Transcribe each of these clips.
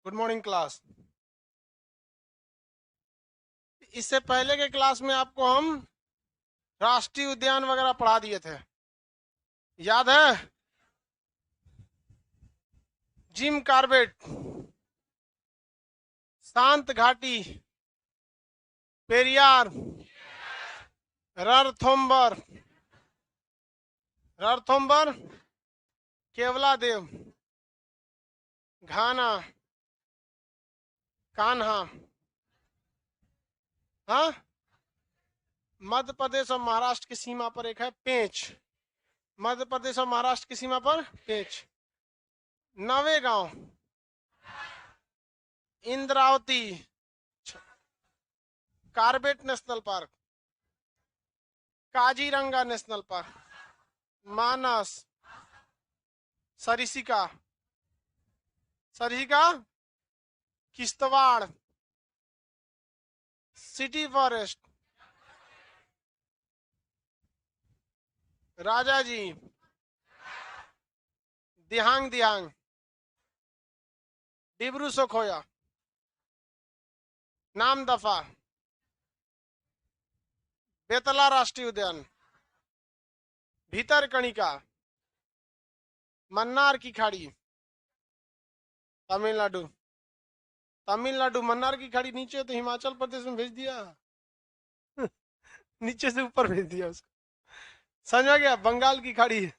Good morning class. इससे पहले के क्लास में आपको हम राष्ट्रीय उद्यान वगैरह पढ़ा दिए थे, याद है? जिम कार्बेट, शांत घाटी, पेरियार, रणथंभौर, रणथंभौर, केवलादेव, घाना, कान्हा। हाँ, मध्य प्रदेश और महाराष्ट्र की सीमा पर एक है पेंच। मध्य प्रदेश और महाराष्ट्र की सीमा पर Pench. Navegaon, Indravati, Corbett national park, Kaziranga national park, Manas, Sariska, Kishtwar, city forest, Rajaji, Dihang Dihang, Dibru Saikhowa, Namdapha, Betla राष्ट्रीय उद्यान, भीतरकणिका, मन्नार की खाड़ी, तमिलनाडु। मन्नार की खाड़ी नीचे तो हिमाचल प्रदेश में भेज दिया। नीचे से ऊपर भेज दिया उसको, समझ गया? बंगाल की खाड़ी है।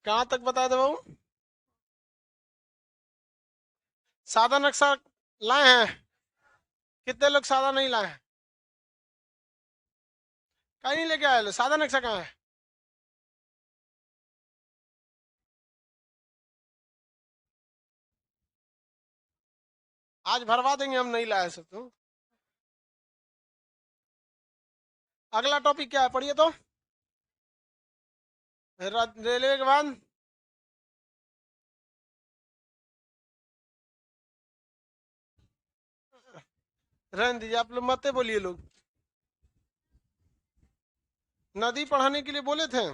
कहां तक बता दे बाबू? सादा नक्शा लाए हैं? कितने लोग सादा नहीं लाए हैं? कहीं नहीं लेके आए? सादा नक्शा कहाँ है? आज भरवा देंगे हम, नहीं लाए सब तो। अगला टॉपिक क्या है, पढ़िए तो। रेलवे के बाद रहने दीजिए, आप लोग मत बोलिए। लोग नदी पढ़ाने के लिए बोले थे।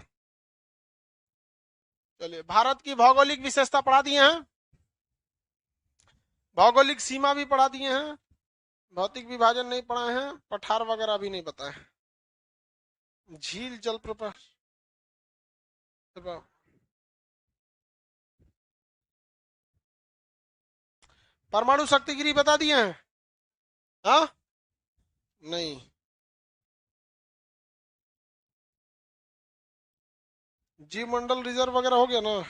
चलिए, भारत की भौगोलिक विशेषता पढ़ा दिए हैं, भौगोलिक सीमा भी पढ़ा दिए हैं, भौतिक विभाजन नहीं पढ़ाए हैं, पठार वगैरह भी नहीं बताए। झील, जलप्रपात, परमाणु शक्ति गिरी बता दिए हैं? हाँ, नहीं। जीव मंडल रिजर्व वगैरह हो गया ना?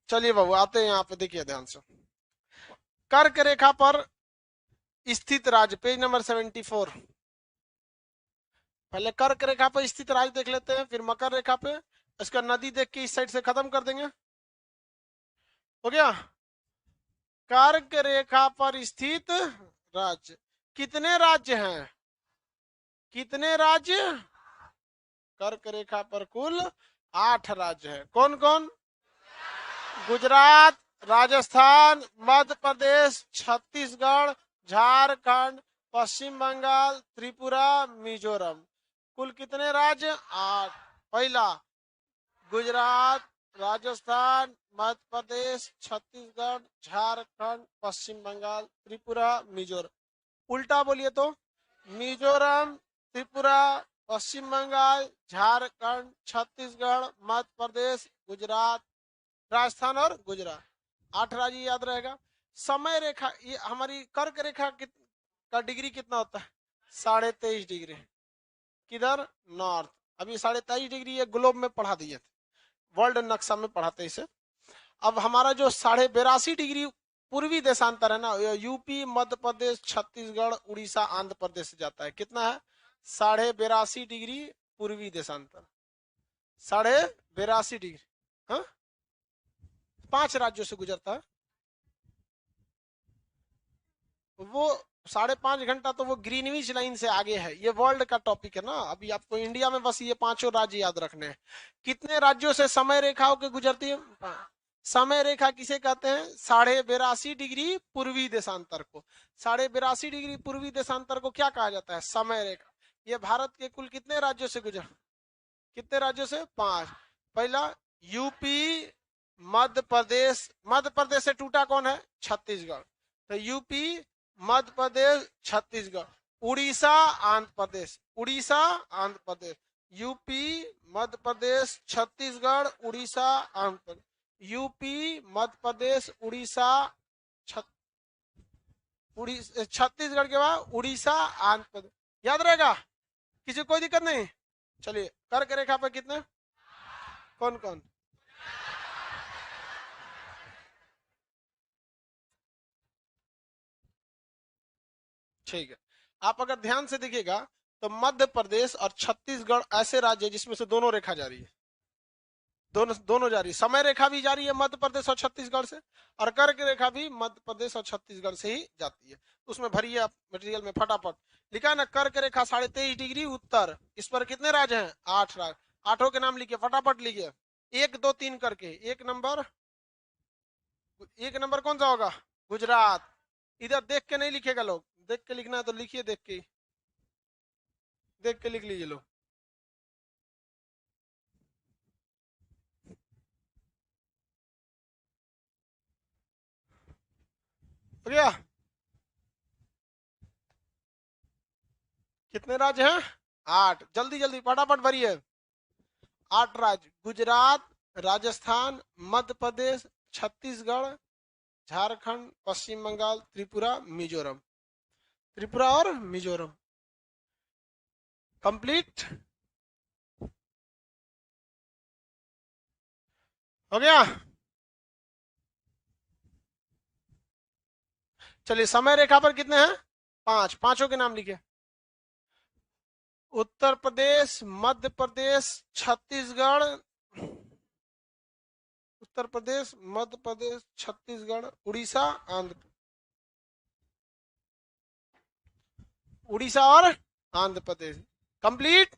चलिए बाबू, आते हैं यहाँ पे, देखिए ध्यान से। कर्क रेखा पर स्थित राज्य, पेज नंबर 74। पहले कर्क रेखा पर स्थित राज्य देख लेते हैं, फिर मकर रेखा पे, इसका नदी देख के इस साइड से खत्म कर देंगे। हो गया? कर्क रेखा पर स्थित राज्य, कितने राज्य हैं? कितने राज्य? कर्क रेखा पर कुल 8 राज्य हैं। कौन कौन? गुजरात, राजस्थान, मध्य प्रदेश, छत्तीसगढ़, झारखंड, पश्चिम बंगाल, त्रिपुरा, मिजोरम। कुल कितने राज्य? 8। पहला गुजरात, राजस्थान, मध्य प्रदेश, छत्तीसगढ़, झारखंड, पश्चिम बंगाल, त्रिपुरा, मिजोरम। उल्टा बोलिए तो, मिजोरम, त्रिपुरा, पश्चिम बंगाल, झारखंड, छत्तीसगढ़, मध्य प्रदेश, गुजरात, राजस्थान और गुजरात। 8 राज्य याद रहेगा। समय रेखा, ये हमारी कर्क रेखा का डिग्री कितना होता है? 23.5 डिग्री। किधर? नॉर्थ। अभी 23.5 डिग्री ये ग्लोब में पढ़ा दिए थे, वर्ल्ड नक्शा में पढ़ाते इसे। अब हमारा जो 82.5 डिग्री पूर्वी देशांतर है ना, यूपी, मध्य प्रदेश, छत्तीसगढ़, उड़ीसा, आंध्र प्रदेश से जाता है। कितना है? 82.5 डिग्री पूर्वी देशांतर, 82.5 डिग्री। हाँ, 5 राज्यों से गुजरता है वो। 5.5 घंटा तो वो ग्रीनविच लाइन से आगे है। ये वर्ल्ड का टॉपिक है ना, अभी आपको इंडिया में बस ये 5 राज्य याद रखने हैं। कितने राज्यों से समय रेखा होकर गुजरती है? समय रेखा किसे कहते हैं? 82.5 डिग्री पूर्वी देशांतर को। 82.5 डिग्री पूर्वी देशांतर को क्या कहा जाता है? समय रेखा। ये भारत के कुल कितने राज्यों से गुजर, कितने राज्यों से? 5। पहला यूपी, मध्य प्रदेश, मध्य प्रदेश से टूटा कौन है? छत्तीसगढ़। तो UP, Madhya Pradesh, Chhattisgarh, Orissa, Andhra Pradesh, Orissa, Andhra Pradesh, UP, Madhya Pradesh, Chhattisgarh, Orissa, Andhra Pradesh, UP, Madhya Pradesh, Orissa, Chhattisgarh के बाद उड़ीसा, आंध्र प्रदेश। याद रहेगा? किसी कोई दिक्कत नहीं? चलिए, कर्क रेखा पर कितने, कौन कौन? ठीक है। आप अगर ध्यान से देखिएगा तो मध्य प्रदेश और छत्तीसगढ़ ऐसे राज्य है जिसमें से दोनों रेखा जा रही है, दोनों दोनों जा रही है। समय रेखा भी जा रही है मध्य प्रदेश और छत्तीसगढ़ से, और कर्क रेखा भी मध्य प्रदेश और छत्तीसगढ़ से ही जाती है। उसमें भरिए आप मटेरियल में फटाफट। लिखा है ना, कर्क रेखा 23.5 डिग्री उत्तर। इस पर कितने राज्य हैं? 8 राज्य। आठों के नाम लिखिए, फटाफट लिखिए, 1 2 3 करके। एक नंबर कौन सा होगा? गुजरात। इधर देख के नहीं लिखेगा लोग, देख के लिखना है तो लिखिए, देख के, देख के लिख लीजिए लोग। हो गया? कितने राज्य हैं? 8। जल्दी जल्दी फटाफट भरिए। 8 राज्य: गुजरात, राजस्थान, मध्य प्रदेश, छत्तीसगढ़, झारखंड, पश्चिम बंगाल, त्रिपुरा, मिजोरम। त्रिपुरा और मिजोरम। कंप्लीट हो गया? चलिए, समय रेखा पर कितने हैं? 5। पांचों के नाम लिखिए। उत्तर प्रदेश, मध्य प्रदेश, छत्तीसगढ़, उत्तर प्रदेश, मध्य प्रदेश, छत्तीसगढ़, उड़ीसा, आंध्र, उड़ीसा और आंध्र प्रदेश। कंप्लीट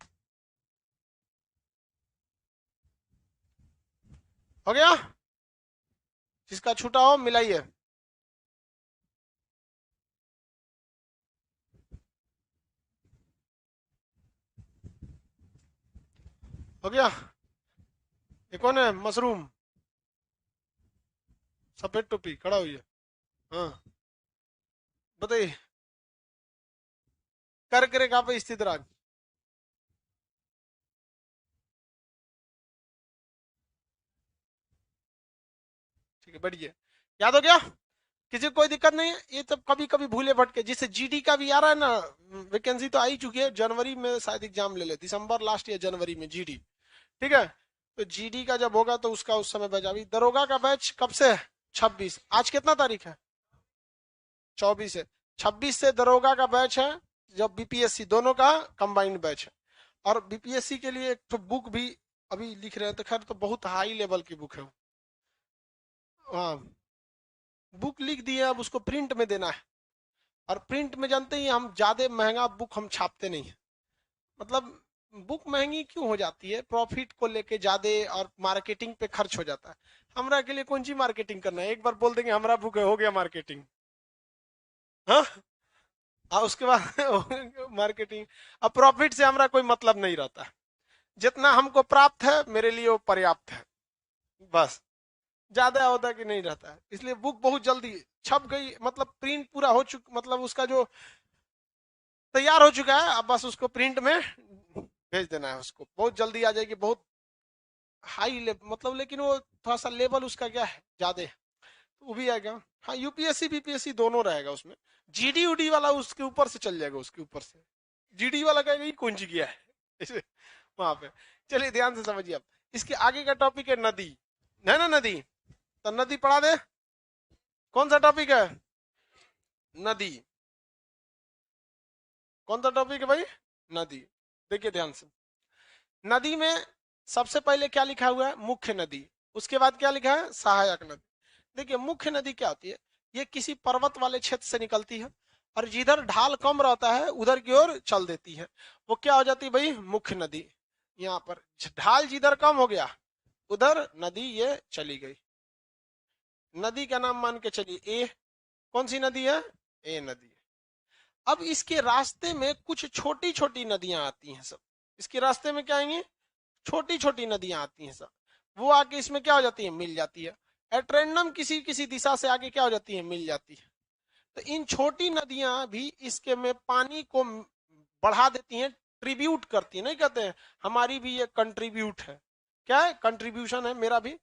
हो गया? जिसका छूटा हो मिलाइए। हो गया? ये कौन है? मशरूम, सफेद टोपी, खड़ा हुई है। हाँ, बताइए। कर्क रेखा पे स्थित राज्य। ठीक है, बढ़िया। याद हो गया? किसी को कोई दिक्कत नहीं है? ये तो कभी कभी भूले भटके, जिससे जीडी का भी आ रहा है ना, वैकेंसी तो आ ही चुकी है। जनवरी में शायद एग्जाम ले ले, दिसंबर लास्ट या जनवरी में जीडी। ठीक है, तो जीडी का जब होगा तो उसका उस समय बैच। अभी दरोगा का बैच कब से है? 26। आज कितना तारीख है? 24 है। 26 से दरोगा का बैच है, जब बीपीएससी दोनों का कंबाइंड बैच है। और बीपीएससी के लिए एक तो बुक भी अभी लिख रहे हैं, तो खैर तो बहुत हाई लेवल की बुक है। हाँ, बुक लिख दिए, अब उसको प्रिंट में देना है। और प्रिंट में जानते ही हम ज्यादा महंगा बुक हम छापते नहीं है। मतलब बुक महंगी क्यों हो जाती है? प्रॉफिट को लेके ज्यादा और मार्केटिंग पे खर्च हो जाता है। हमरा के लिए कौन सी मार्केटिंग करना है? एक बार बोल देंगे हमरा बुक है, हो गया मार्केटिंग। हाँ, उसके बाद मार्केटिंग। अब प्रॉफिट से हमरा कोई मतलब नहीं रहता। जितना हमको प्राप्त है मेरे लिए वो पर्याप्त है, बस। ज्यादा होता कि नहीं रहता है। इसलिए बुक बहुत जल्दी छप गई, मतलब प्रिंट पूरा हो चुका, मतलब उसका जो तैयार हो चुका है, अब बस उसको प्रिंट में भेज देना है। उसको बहुत जल्दी आ जाएगी, बहुत हाई लेवल मतलब। लेकिन वो थोड़ा सा लेवल उसका क्या है, ज्यादा, तो वो भी आएगा। हाँ, यूपीएससी बीपीएससी दोनों रहेगा उसमें। जीडी उडी वाला उसके ऊपर से चल जाएगा, उसके ऊपर से। जीडी वाला कहेगा ये कौन सी किया है इसे वहां पे। चलिए ध्यान से समझिए। अब इसके आगे का टॉपिक है नदी, है ना? नदी, तो नदी पढ़ा दे। कौन सा टॉपिक है? नदी। कौन सा टॉपिक है भाई? नदी। देखिए ध्यान से, नदी में सबसे पहले क्या लिखा हुआ है? मुख्य नदी। उसके बाद क्या लिखा है? सहायक नदी। देखिए, मुख्य नदी क्या होती है? ये किसी पर्वत वाले क्षेत्र से निकलती है, और जिधर ढाल कम रहता है उधर की ओर चल देती है। वो क्या हो जाती है भाई? मुख्य नदी। यहाँ पर ढाल जिधर कम हो गया उधर नदी ये चली गई। नदी का नाम मान के चलिए ए। कौन सी नदी है? ए नदी है। अब इसके रास्ते में कुछ छोटी छोटी नदियां आती हैं सब। इसके रास्ते में क्या आएंगी? छोटी छोटी नदियां आती हैं सब। वो आके इसमें क्या हो जाती है? मिल जाती है। एट रैंडम किसी किसी दिशा से आगे क्या हो जाती है? मिल जाती है। तो इन छोटी नदियां भी इसके में पानी को बढ़ा देती हैं, ट्रिब्यूट करती है। नहीं कहते हैं हमारी भी ये कंट्रीब्यूट है, क्या है? कंट्रीब्यूशन है मेरा भी।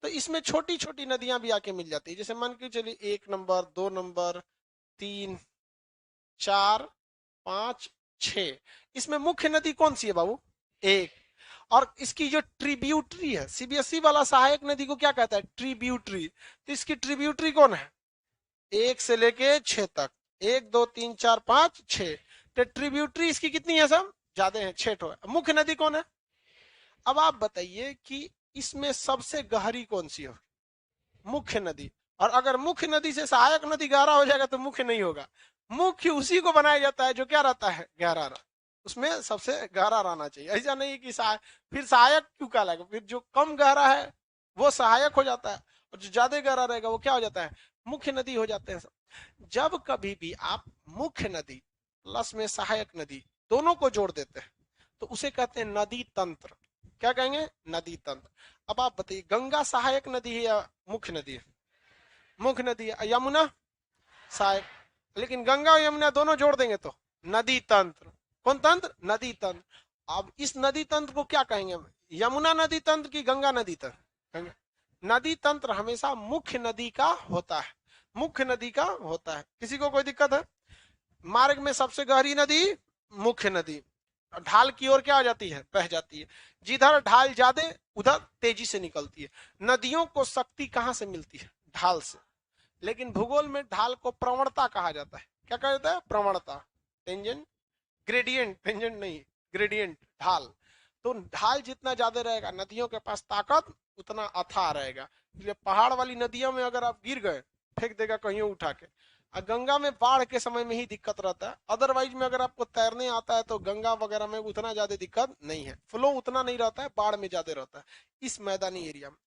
तो इसमें छोटी छोटी नदियां भी आके मिल जाती है। जैसे मान के चलिए 1 नंबर, 2 नंबर, 3, 4, 5, 6। इसमें मुख्य नदी कौन सी है बाबू? एक। और इसकी जो ट्रिब्यूटरी है, सीबीएसई वाला सहायक नदी को क्या कहता है? ट्रिब्यूटरी। तो इसकी ट्रिब्यूटरी कौन है? 1 से लेके 6 तक। 1, 2, 3, 4, 5, 6। तो ट्रिब्यूटरी इसकी कितनी है सब? ज्यादा है, 6 ठो है। मुख्य नदी कौन है? अब आप बताइए कि इसमें सबसे गहरी कौन सी हो? मुख्य नदी। और अगर मुख्य नदी से सहायक नदी गहरा हो जाएगा तो मुख्य नहीं होगा। मुख्य उसी को बनाया जाता है जो क्या रहता है? गहरा रहा। उसमें सबसे गहरा रहना चाहिए। ऐसा नहीं कि फिर सहायक क्यों कहलाएगा? फिर जो कम गहरा है वो सहायक हो जाता है, और जो ज्यादा गहरा रहेगा वो क्या हो जाता है? मुख्य नदी हो जाते हैं सब। जब कभी भी आप मुख्य नदी प्लस में सहायक नदी दोनों को जोड़ देते हैं तो उसे कहते हैं नदी तंत्र। क्या कहेंगे? नदी तंत्र। अब आप बताइए, गंगा सहायक नदी है या मुख्य नदी है? मुख्य नदी है। यमुना सहायक। लेकिन गंगा और यमुना दोनों जोड़ देंगे तो नदी तंत्र। कौन तंत्र? नदी तंत्र। अब इस नदी तंत्र को क्या कहेंगे? यमुना नदी तंत्र की गंगा नदी तंत्र? नदी तंत्र हमेशा मुख्य नदी का होता है। मुख्य नदी का होता है। किसी को कोई दिक्कत है? मार्ग में सबसे गहरी नदी मुख्य नदी। ढाल की ओर क्या आ जाती है? बह जाती है। जिधर ढाल ज्यादा उधर तेजी से निकलती है। नदियों को शक्ति कहां से मिलती है? ढाल से। लेकिन भूगोल में ढाल को प्रवणता कहा जाता है। क्या कहा जाता है? प्रवणता। Tangent, gradient. टेंजेंट नहीं, ग्रेडियंट। ढाल। तो ढाल जितना ज्यादा रहेगा नदियों के पास ताकत उतना अथाह रहेगा। इसलिए पहाड़ वाली नदियों में अगर आप गिर गए, फेंक देगा कहीं उठा के। और गंगा में बाढ़ के समय में ही दिक्कत रहता है। अदरवाइज में अगर आपको तैरने आता है तो गंगा वगैरह में उतना ज्यादा दिक्कत नहीं है। फ्लो उतना नहीं रहता है, बाढ़ में ज्यादा रहता है इस मैदानी एरिया में।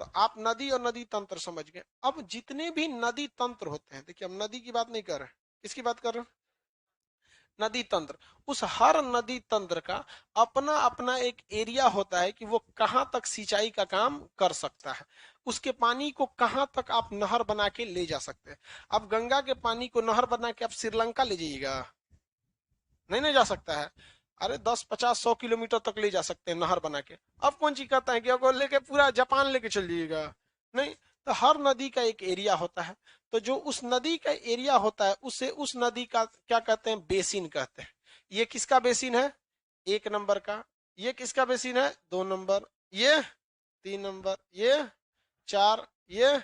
तो आप नदी और नदी तंत्र समझ गए। अब जितने भी नदी तंत्र होते हैं, देखिए हम नदी की बात नहीं कर रहे, किसकी बात कर रहे हैं? नदी तंत्र। उस हर नदी तंत्र का अपना अपना एक एरिया होता है कि वो कहां तक सिंचाई का काम कर सकता है। उसके पानी को कहां तक आप नहर बना के ले जा सकते हैं। अब गंगा के पानी को नहर बना के आप श्रीलंका ले जाइएगा? नहीं ले जा सकता है। अरे 10, 50, 100 किलोमीटर तक ले जा सकते हैं नहर बना के। अब कौन चीज कहता है कि आपको लेके पूरा जापान लेके चल जाइएगा? नहीं। तो हर नदी का एक एरिया होता है। तो जो उस नदी का एरिया होता है उसे उस नदी का क्या कहते हैं? बेसिन कहते हैं। ये किसका बेसिन है? 1 नंबर का। ये किसका बेसिन है? 2 नंबर। ये 3 नंबर। ये 4। ये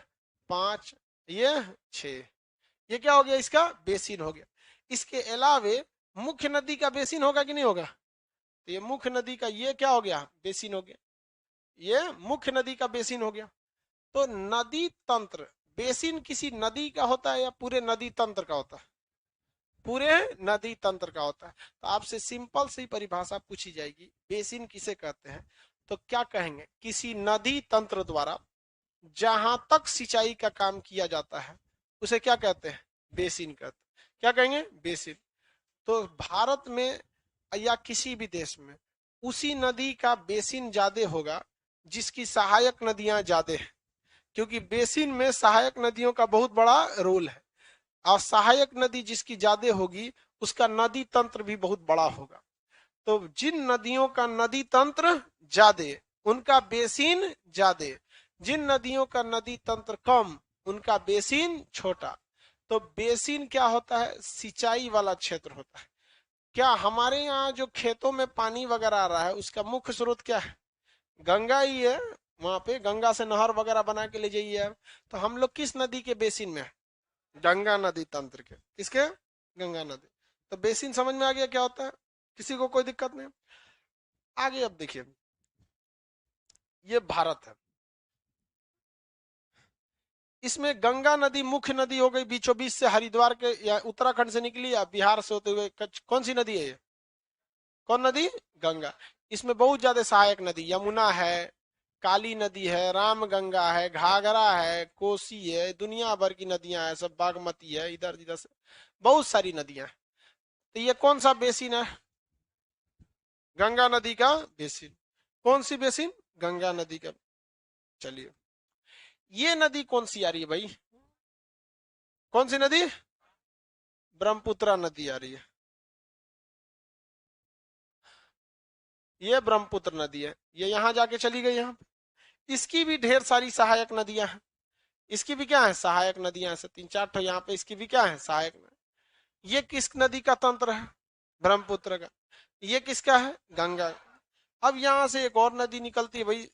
5। ये 6। ये क्या हो गया? इसका बेसिन हो गया। इसके अलावे मुख्य नदी का बेसिन होगा कि नहीं होगा? तो ये मुख्य नदी का ये क्या हो गया? बेसिन हो गया। ये मुख्य नदी का बेसिन हो गया। तो नदी तंत्र, बेसिन किसी नदी का होता है या पूरे नदी तंत्र का होता है? पूरे नदी तंत्र का होता है। तो आपसे सिंपल सी परिभाषा पूछी जाएगी, बेसिन किसे कहते हैं? तो क्या कहेंगे? किसी नदी तंत्र द्वारा जहां तक सिंचाई का काम किया जाता है उसे क्या कहते हैं? बेसिन कहते हैं। क्या कहेंगे? बेसिन। तो भारत में या किसी भी देश में उसी नदी का बेसिन ज्यादा होगा जिसकी सहायक नदियां ज्यादा है। क्योंकि बेसिन में सहायक नदियों का बहुत बड़ा रोल है। और सहायक नदी जिसकी ज्यादा होगी उसका नदी तंत्र भी बहुत बड़ा होगा। तो जिन नदियों का नदी तंत्र ज्यादा उनका बेसिन ज्यादा। जिन नदियों का नदी तंत्र कम उनका बेसिन छोटा। तो बेसिन क्या होता है? सिंचाई वाला क्षेत्र होता है। क्या हमारे यहाँ जो खेतों में पानी वगैरह आ रहा है उसका मुख्य स्रोत क्या है? गंगा ही है। वहां पे गंगा से नहर वगैरह बना के ले जाइए। तो हम लोग किस नदी के बेसिन में है? गंगा नदी तंत्र के। किसके? गंगा नदी। तो बेसिन समझ में आ गया क्या होता है? किसी को कोई दिक्कत नहीं? आगे अब देखिए, ये भारत है। इसमें गंगा नदी मुख्य नदी हो गई, बीचों बीच से हरिद्वार के या उत्तराखंड से निकली या बिहार से होते हुए कौन सी नदी है ये? कौन नदी? गंगा। इसमें बहुत ज्यादा सहायक नदी यमुना है, काली नदी है, रामगंगा है, घाघरा है, कोसी है, दुनिया भर की नदियां हैं, सब बागमती है, इधर इधर से बहुत सारी नदियां हैं। तो ये कौन सा बेसिन है? गंगा नदी का बेसिन। कौन सी बेसिन? गंगा नदी का। चलिए, ये नदी कौन सी आ रही है भाई? कौन सी नदी? ब्रह्मपुत्र नदी आ रही है। ये ब्रह्मपुत्र नदी है, ये यहां जाके चली गई यहाँ। इसकी भी ढेर सारी सहायक नदियां हैं। इसकी भी क्या है? सहायक नदियां हैं, 3-4 ठो यहाँ पे इसकी भी क्या है? सहायक नदी। ये किस नदी का तंत्र है? ब्रह्मपुत्र का। ये किसका है? गंगा। अब यहां से एक और नदी निकलती है भाई,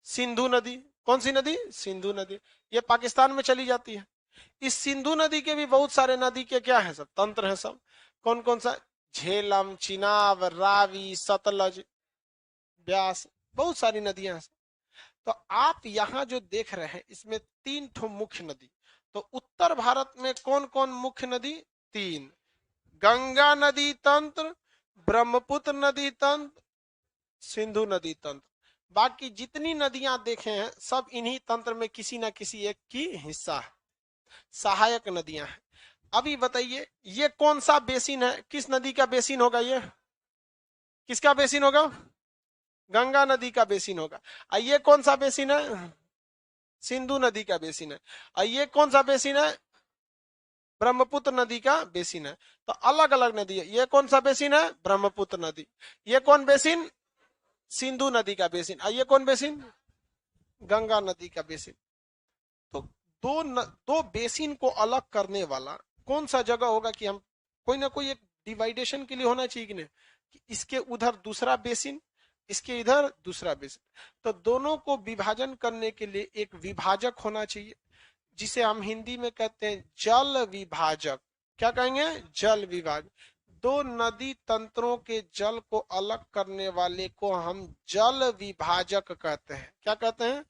सिंधु नदी। कौन सी नदी? सिंधु नदी। ये पाकिस्तान में चली जाती है। इस सिंधु नदी के भी बहुत सारे नदी के क्या है? सब तंत्र है सब। कौन कौन सा? झेलम, चिनाब, रावी, सतलज, ब्यास, बहुत सारी नदियां हैं। तो आप यहां जो देख रहे हैं इसमें 3 ठो मुख्य नदी। तो उत्तर भारत में कौन कौन मुख्य नदी? 3। गंगा नदी तंत्र, ब्रह्मपुत्र नदी तंत्र, सिंधु नदी तंत्र। बाकी जितनी नदियां देखे हैं सब इन्हीं तंत्र में किसी ना किसी एक की हिस्सा है, सहायक नदियां हैं। अभी बताइए ये कौन सा बेसिन है? किस नदी का बेसिन होगा ये? किसका बेसिन होगा? गंगा नदी का बेसिन होगा। ये कौन सा बेसिन है? सिंधु नदी का बेसिन है। ये कौन सा बेसिन है? ब्रह्मपुत्र नदी का बेसिन है। तो अलग अलग नदी है। ये कौन सा बेसिन है? ब्रह्मपुत्र नदी। ये कौन बेसिन? सिंधु नदी का बेसिन। ये कौन बेसिन? गंगा नदी का बेसिन। तो दो बेसिन को अलग करने वाला कौन सा जगह होगा कि हम कोई ना कोई एक डिवाइडेशन के लिए होना चाहिए कि नहीं, कि इसके उधर दूसरा बेसिन, इसके इधर दूसरा बेसिन। तो दोनों को विभाजन करने के लिए एक विभाजक होना चाहिए, जिसे हम हिंदी में कहते हैं जल विभाजक। क्या कहेंगे? जल विभाजक। दो नदी तंत्रों के जल को अलग करने वाले को हम जल विभाजक कहते हैं। क्या कहते हैं?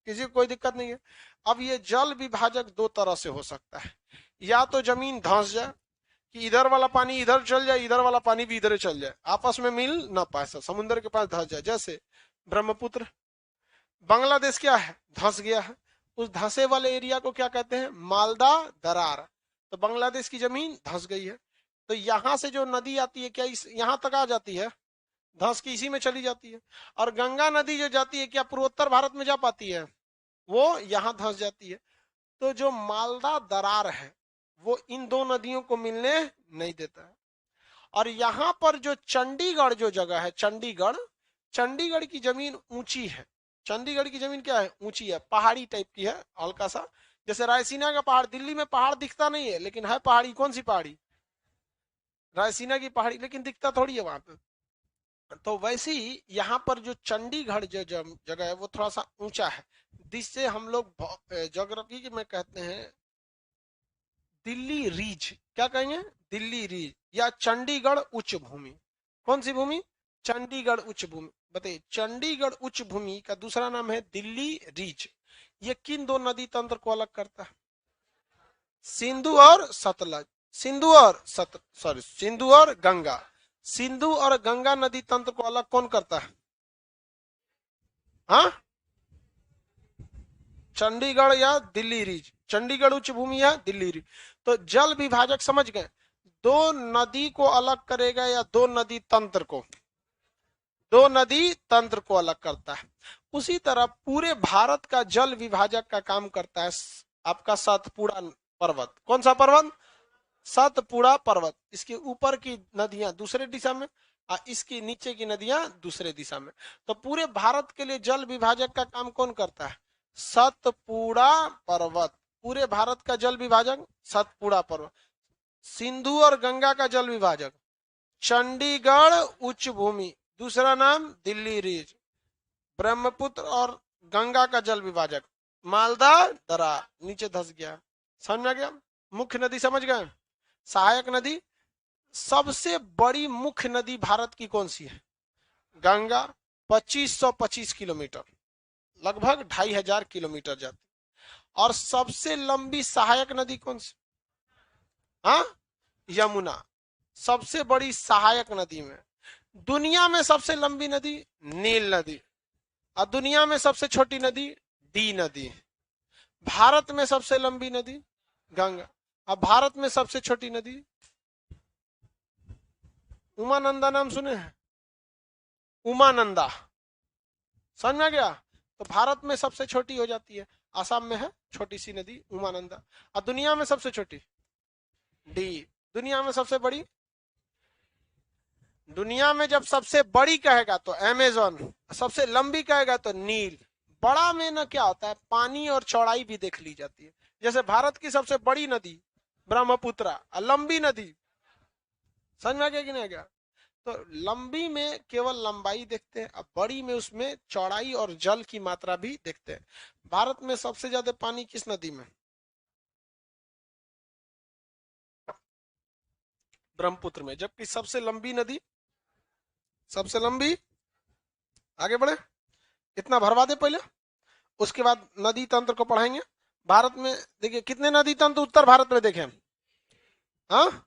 किसी को कोई दिक्कत नहीं है। अब ये जल विभाजक दो तरह से हो सकता है। या तो जमीन धंस जाए कि इधर वाला पानी इधर चल जाए, इधर वाला पानी भी इधर चल जाए, आपस में मिल ना पाए, समुद्र के पास धंस जाए। जैसे ब्रह्मपुत्र, बांग्लादेश क्या है? धंस गया है। उस धंसे वाले एरिया को क्या कहते हैं? मालदा दरार। तो बांग्लादेश की जमीन धंस गई है। तो यहां से जो नदी आती है क्या इस यहां तक आ जाती है? धंस की इसी में चली जाती है। और गंगा नदी जो जाती है क्या पूर्वोत्तर भारत में जा पाती है? वो यहां धंस जाती है। तो जो मालदा दरार है वो इन दो नदियों को मिलने नहीं देता है। और यहां पर जो चंडीगढ़ जो जगह है, चंडीगढ़, चंडीगढ़ की जमीन ऊंची है। चंडीगढ़ की जमीन क्या है? ऊंची है, पहाड़ी टाइप की है हल्का सा। जैसे रायसीना का पहाड़, दिल्ली में पहाड़ दिखता नहीं है लेकिन है पहाड़ी। कौन सी पहाड़ी? रायसीना की पहाड़ी, लेकिन दिखता थोड़ी है वहां पे। तो वैसे ही यहाँ पर जो चंडीगढ़ जो जगह है वो थोड़ा सा ऊंचा है, जिससे हम लोग ज्योग्राफी में कहते हैं दिल्ली रीज। क्या कहेंगे? दिल्ली रीज या चंडीगढ़ उच्च भूमि। कौन सी भूमि? चंडीगढ़ उच्च भूमि। बताइए, चंडीगढ़ उच्च भूमि का दूसरा नाम है दिल्ली रीज। ये किन दो नदी तंत्र को अलग करता है? सिंधु और सतलज। सिंधु और सिंधु और गंगा। सिंधु और गंगा नदी तंत्र को अलग कौन करता है? हाँ, चंडीगढ़ या दिल्ली रीज। चंडीगढ़ उच्च भूमि या दिल्ली रीज। तो जल विभाजक समझ गए? दो नदी को अलग करेगा या दो नदी तंत्र को? दो नदी तंत्र को अलग करता है। उसी तरह पूरे भारत का जल विभाजक का काम करता है आपका सतपुड़ा पर्वत। कौन सा पर्वत? सतपुड़ा पर्वत। इसके ऊपर की नदियां दूसरे दिशा में और इसकी नीचे की नदियां दूसरे दिशा में। तो पूरे भारत के लिए जल विभाजक का काम कौन करता है? सतपुड़ा पर्वत। पूरे भारत का जल विभाजक सतपुड़ा पर्वत। सिंधु और गंगा का जल विभाजक चंडीगढ़ उच्च भूमि, दूसरा नाम दिल्ली रीज। ब्रह्मपुत्र और गंगा का जल विभाजक मालदा दरार, नीचे धस गया। समझ में आ गया? मुख्य नदी समझ गए? सहायक नदी। सबसे बड़ी मुख्य नदी भारत की कौन सी है? गंगा, 2525 किलोमीटर, लगभग 2500 किलोमीटर जाती। और सबसे लंबी सहायक नदी कौन सी? हाँ, यमुना। सबसे बड़ी सहायक नदी में। दुनिया में सबसे लंबी नदी नील नदी। और दुनिया में सबसे छोटी नदी डी नदी। भारत में सबसे लंबी नदी गंगा। अब भारत में सबसे छोटी नदी उमानंदा, नाम सुने हैं? उमानंदा, समझ में आ गया? तो भारत में सबसे छोटी हो जाती है, आसाम में है छोटी सी नदी उमानंदा। और दुनिया में सबसे छोटी डी। दुनिया में सबसे बड़ी, दुनिया में जब सबसे बड़ी कहेगा तो अमेजोन, सबसे लंबी कहेगा तो नील। बड़ा में ना क्या होता है, पानी और चौड़ाई भी देख ली जाती है। जैसे भारत की सबसे बड़ी नदी ब्रह्मपुत्र, लंबी नदी, समझ में आ गया कि नहीं आ गया? तो लंबी में केवल लंबाई देखते हैं, अब बड़ी में उसमें चौड़ाई और जल की मात्रा भी देखते हैं। भारत में सबसे ज्यादा पानी किस नदी में? ब्रह्मपुत्र में। जबकि सबसे लंबी नदी, सबसे लंबी, आगे बढ़े, इतना भरवा दे पहले, उसके बाद नदी तंत्र को पढ़ाएंगे। भारत में देखिए कितने नदी तंत्र उत्तर भारत में देखें, हाँ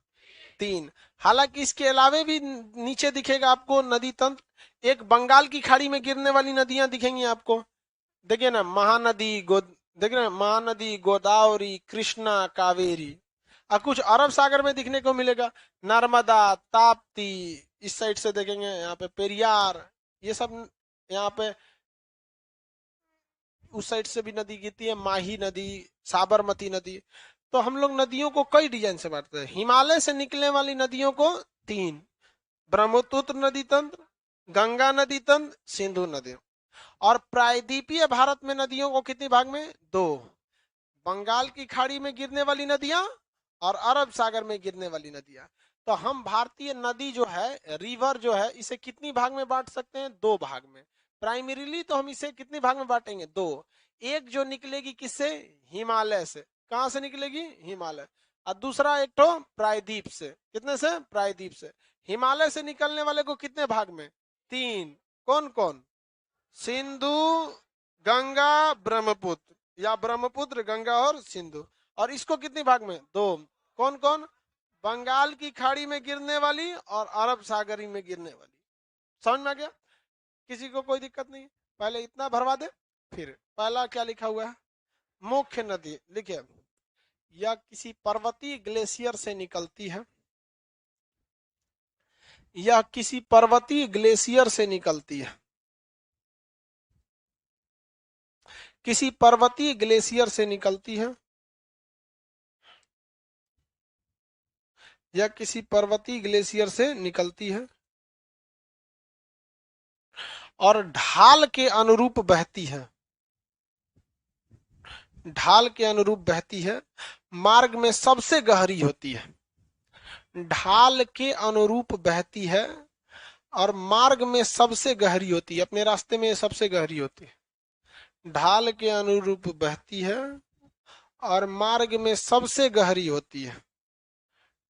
3। हालांकि इसके अलावे भी नीचे दिखेगा आपको नदी तंत्र। एक बंगाल की खाड़ी में गिरने वाली नदियां दिखेंगी आपको, देखिए ना, महानदी देखिए ना, महानदी, गोदावरी, कृष्णा, कावेरी। और कुछ अरब सागर में दिखने को मिलेगा, नर्मदा, ताप्ती, इस साइड से देखेंगे यहाँ पे पेरियार, ये सब यहाँ पे उस साइड से भी नदी गिरती है, माही नदी, साबरमती नदी। तो हम लोग नदियों को कई डिजाइन से बांटते हैं। हिमालय से निकलने वाली नदियों को 3, ब्रह्मपुत्र नदी तंत्र, गंगा नदी तंत्र, सिंधु नदी। और प्रायद्वीपीय भारत में नदियों को कितने भाग में? 2, बंगाल की खाड़ी में गिरने वाली नदियां और अरब सागर में गिरने वाली नदियां। तो हम भारतीय नदी जो है, रिवर जो है, इसे कितनी भाग में बांट सकते हैं? 2 भाग में। प्राइमरीली तो हम इसे कितने भाग में बांटेंगे? 2। एक जो निकलेगी किससे? हिमालय से। कहां से निकलेगी? हिमालय। और दूसरा एक तो प्रायद्वीप से। कितने से? प्रायद्वीप से। हिमालय से निकलने वाले को कितने भाग में? 3। कौन कौन? सिंधु, गंगा, ब्रह्मपुत्र, या ब्रह्मपुत्र, गंगा और सिंधु। और इसको कितने भाग में? 2। कौन कौन? बंगाल की खाड़ी में गिरने वाली और अरब सागरी में गिरने वाली। समझ में आ गया? किसी को कोई दिक्कत नहीं? पहले इतना भरवा दे। फिर पहला क्या लिखा हुआ है? मुख्य नदी लिखे, यह किसी पर्वतीय ग्लेशियर से निकलती है, यह किसी पर्वतीय ग्लेशियर से निकलती है, किसी पर्वतीय ग्लेशियर से निकलती है, यह किसी पर्वतीय ग्लेशियर से निकलती है और ढाल के अनुरूप बहती है, ढाल के अनुरूप बहती है, मार्ग में सबसे गहरी होती है। ढाल के अनुरूप बहती है और मार्ग में सबसे गहरी होती है, अपने रास्ते में सबसे गहरी होती है। ढाल के अनुरूप बहती है और मार्ग में सबसे गहरी होती है।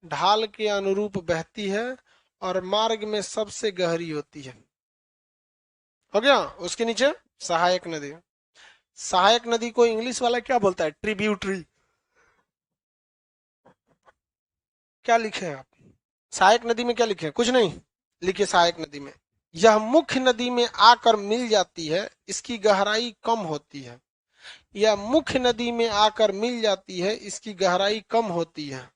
ढाल के अनुरूप बहती है और मार्ग में सबसे गहरी होती है। हो गया? उसके नीचे सहायक नदी। सहायक नदी को इंग्लिश वाला क्या बोलता है? ट्रिब्यूटरी। क्या लिखे हैं आप? सहायक नदी में क्या लिखे हैं? कुछ नहीं लिखे। सहायक नदी में यह मुख्य नदी में आकर मिल जाती है, इसकी गहराई कम होती है। यह मुख्य नदी में आकर मिल जाती है, इसकी गहराई कम होती है।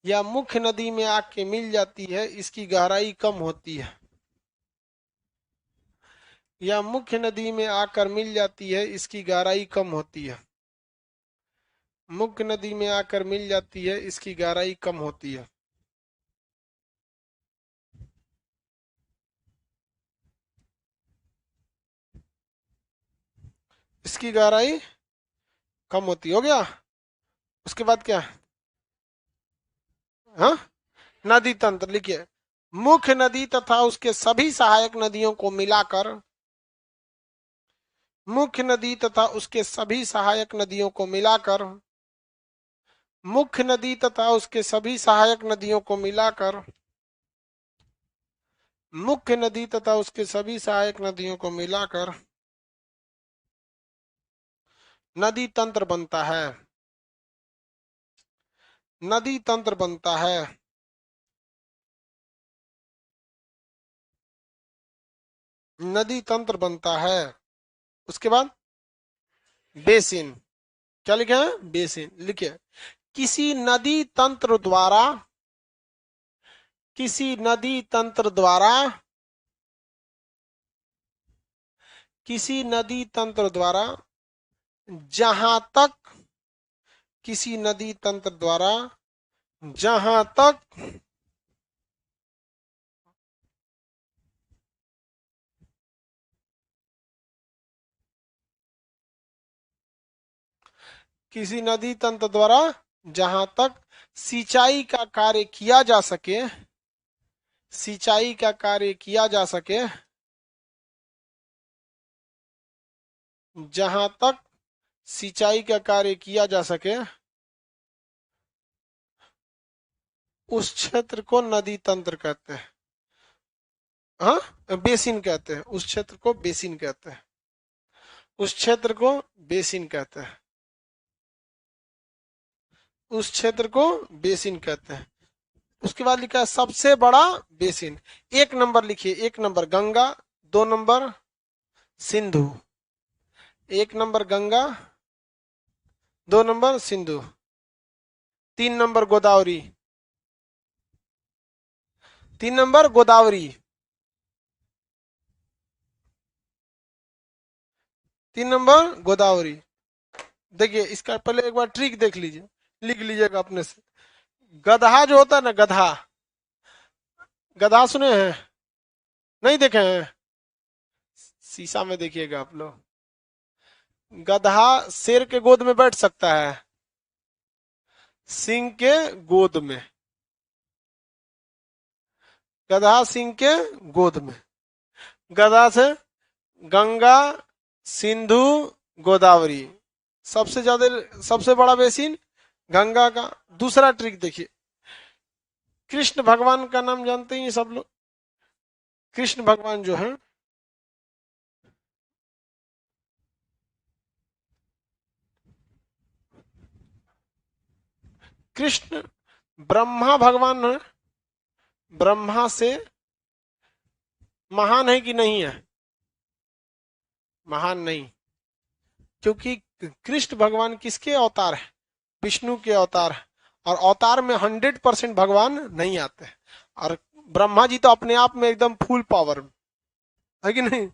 यह मुख्य नदी में आके मिल जाती है, इसकी गहराई कम होती है। यह मुख्य नदी में आकर मिल जाती है, इसकी गहराई कम होती है। मुख्य नदी में आकर मिल जाती है, इसकी गहराई कम होती है। इसकी गहराई कम होती है। हो गया? उसके बाद क्या? हाँ, नदी तंत्र लिखिए। मुख्य नदी तथा उसके सभी सहायक नदियों को मिलाकर, मुख्य नदी तथा उसके सभी सहायक नदियों को मिलाकर, मुख्य नदी तथा उसके सभी सहायक नदियों को मिलाकर, मुख्य नदी तथा उसके सभी सहायक नदियों को मिलाकर नदी तंत्र बनता है। नदी तंत्र बनता है। नदी तंत्र बनता है। उसके बाद बेसिन, क्या लिखे हैं, बेसिन लिखे। किसी नदी तंत्र द्वारा, किसी नदी तंत्र द्वारा, किसी नदी तंत्र द्वारा जहां तक, किसी नदी तंत्र द्वारा जहां तक किसी नदी तंत्र द्वारा जहां तक सिंचाई का कार्य किया जा सके, सिंचाई का कार्य किया जा सके, जहां तक सिंचाई का कार्य किया जा सके, उस क्षेत्र को नदी तंत्र कहते हैं। हाँ, बेसिन कहते हैं, उस क्षेत्र को बेसिन कहते हैं, उस क्षेत्र को बेसिन कहते हैं, उस क्षेत्र को बेसिन कहते हैं। उसके बाद लिखा है सबसे बड़ा बेसिन। एक नंबर लिखिए, एक नंबर गंगा, दो नंबर सिंधु, एक नंबर गंगा, दो नंबर सिंधु, तीन नंबर गोदावरी, तीन नंबर गोदावरी, तीन नंबर गोदावरी। देखिए इसका पहले एक बार ट्रिक देख लीजिए, लिख लीजिएगा अपने से। गधा जो होता है ना, गधा, गधा सुने हैं, नहीं देखे हैं, शीशा में देखिएगा आप लोग। गधा शेर के गोद में बैठ सकता है, सिंह के गोद में, गधा सिंह के गोद में। गधा से गंगा, सिंधु, गोदावरी, सबसे ज्यादा, सबसे बड़ा बेसिन गंगा का। दूसरा ट्रिक देखिए, कृष्ण भगवान का नाम जानते हैं सब लोग। कृष्ण भगवान जो है, कृष्ण ब्रह्मा भगवान है, ब्रह्मा से महान है कि नहीं है, महान नहीं, क्योंकि कृष्ण भगवान किसके अवतार है, विष्णु के अवतार है। और अवतार में 100% भगवान नहीं आते हैं। और ब्रह्मा जी तो अपने आप में एकदम फुल पावर है कि नहीं,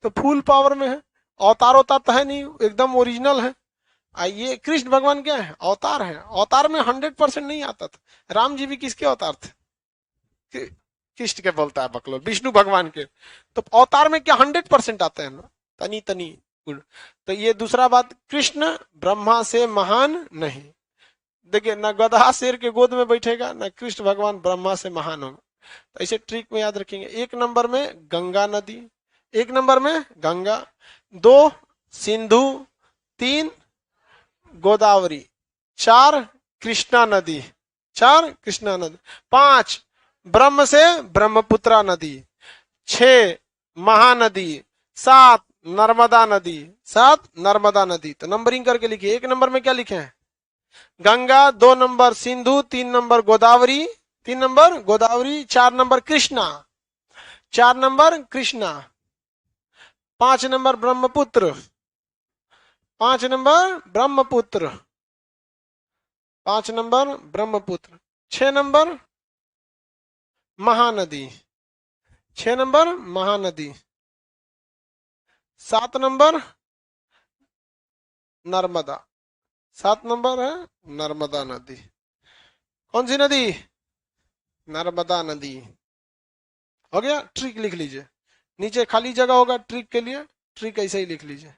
तो फुल पावर में है, अवतार होता तो है नहीं, एकदम ओरिजिनल है। ये कृष्ण भगवान क्या है, अवतार है। अवतार में 100% नहीं आता था। राम जी भी किसके अवतार थे, कृष्ण के बोलता है बकलो, विष्णु भगवान के। तो अवतार में क्या 100% आते हैं ना, तनी तनी गुण। तो ये दूसरा बात, कृष्ण ब्रह्मा से महान नहीं। देखिए ना, गधा शेर के गोद में बैठेगा, ना कृष्ण भगवान ब्रह्मा से महान होगा। तो ऐसे ट्रिक में याद रखेंगे। एक नंबर में गंगा नदी, एक नंबर में गंगा, दो सिंधु, तीन गोदावरी, चार कृष्णा नदी, चार कृष्णा नदी, पांच ब्रह्म से ब्रह्मपुत्रा नदी, छह महानदी, सात नर्मदा नदी, सात नर्मदा नदी। तो नंबरिंग करके लिखिए। एक नंबर में क्या लिखे हैं, गंगा, दो नंबर सिंधु, तीन नंबर गोदावरी, तीन नंबर गोदावरी, चार नंबर कृष्णा, चार नंबर कृष्णा, पांच नंबर ब्रह्मपुत्र, पांच नंबर ब्रह्मपुत्र, पांच नंबर ब्रह्मपुत्र, छह नंबर महानदी, छह नंबर महानदी, सात नंबर नर्मदा, सात नंबर है नर्मदा नदी। कौन सी नदी, नर्मदा नदी। हो गया, ट्रिक लिख लीजिए, नीचे खाली जगह होगा ट्रिक के लिए, ट्रिक ऐसे ही लिख लीजिए।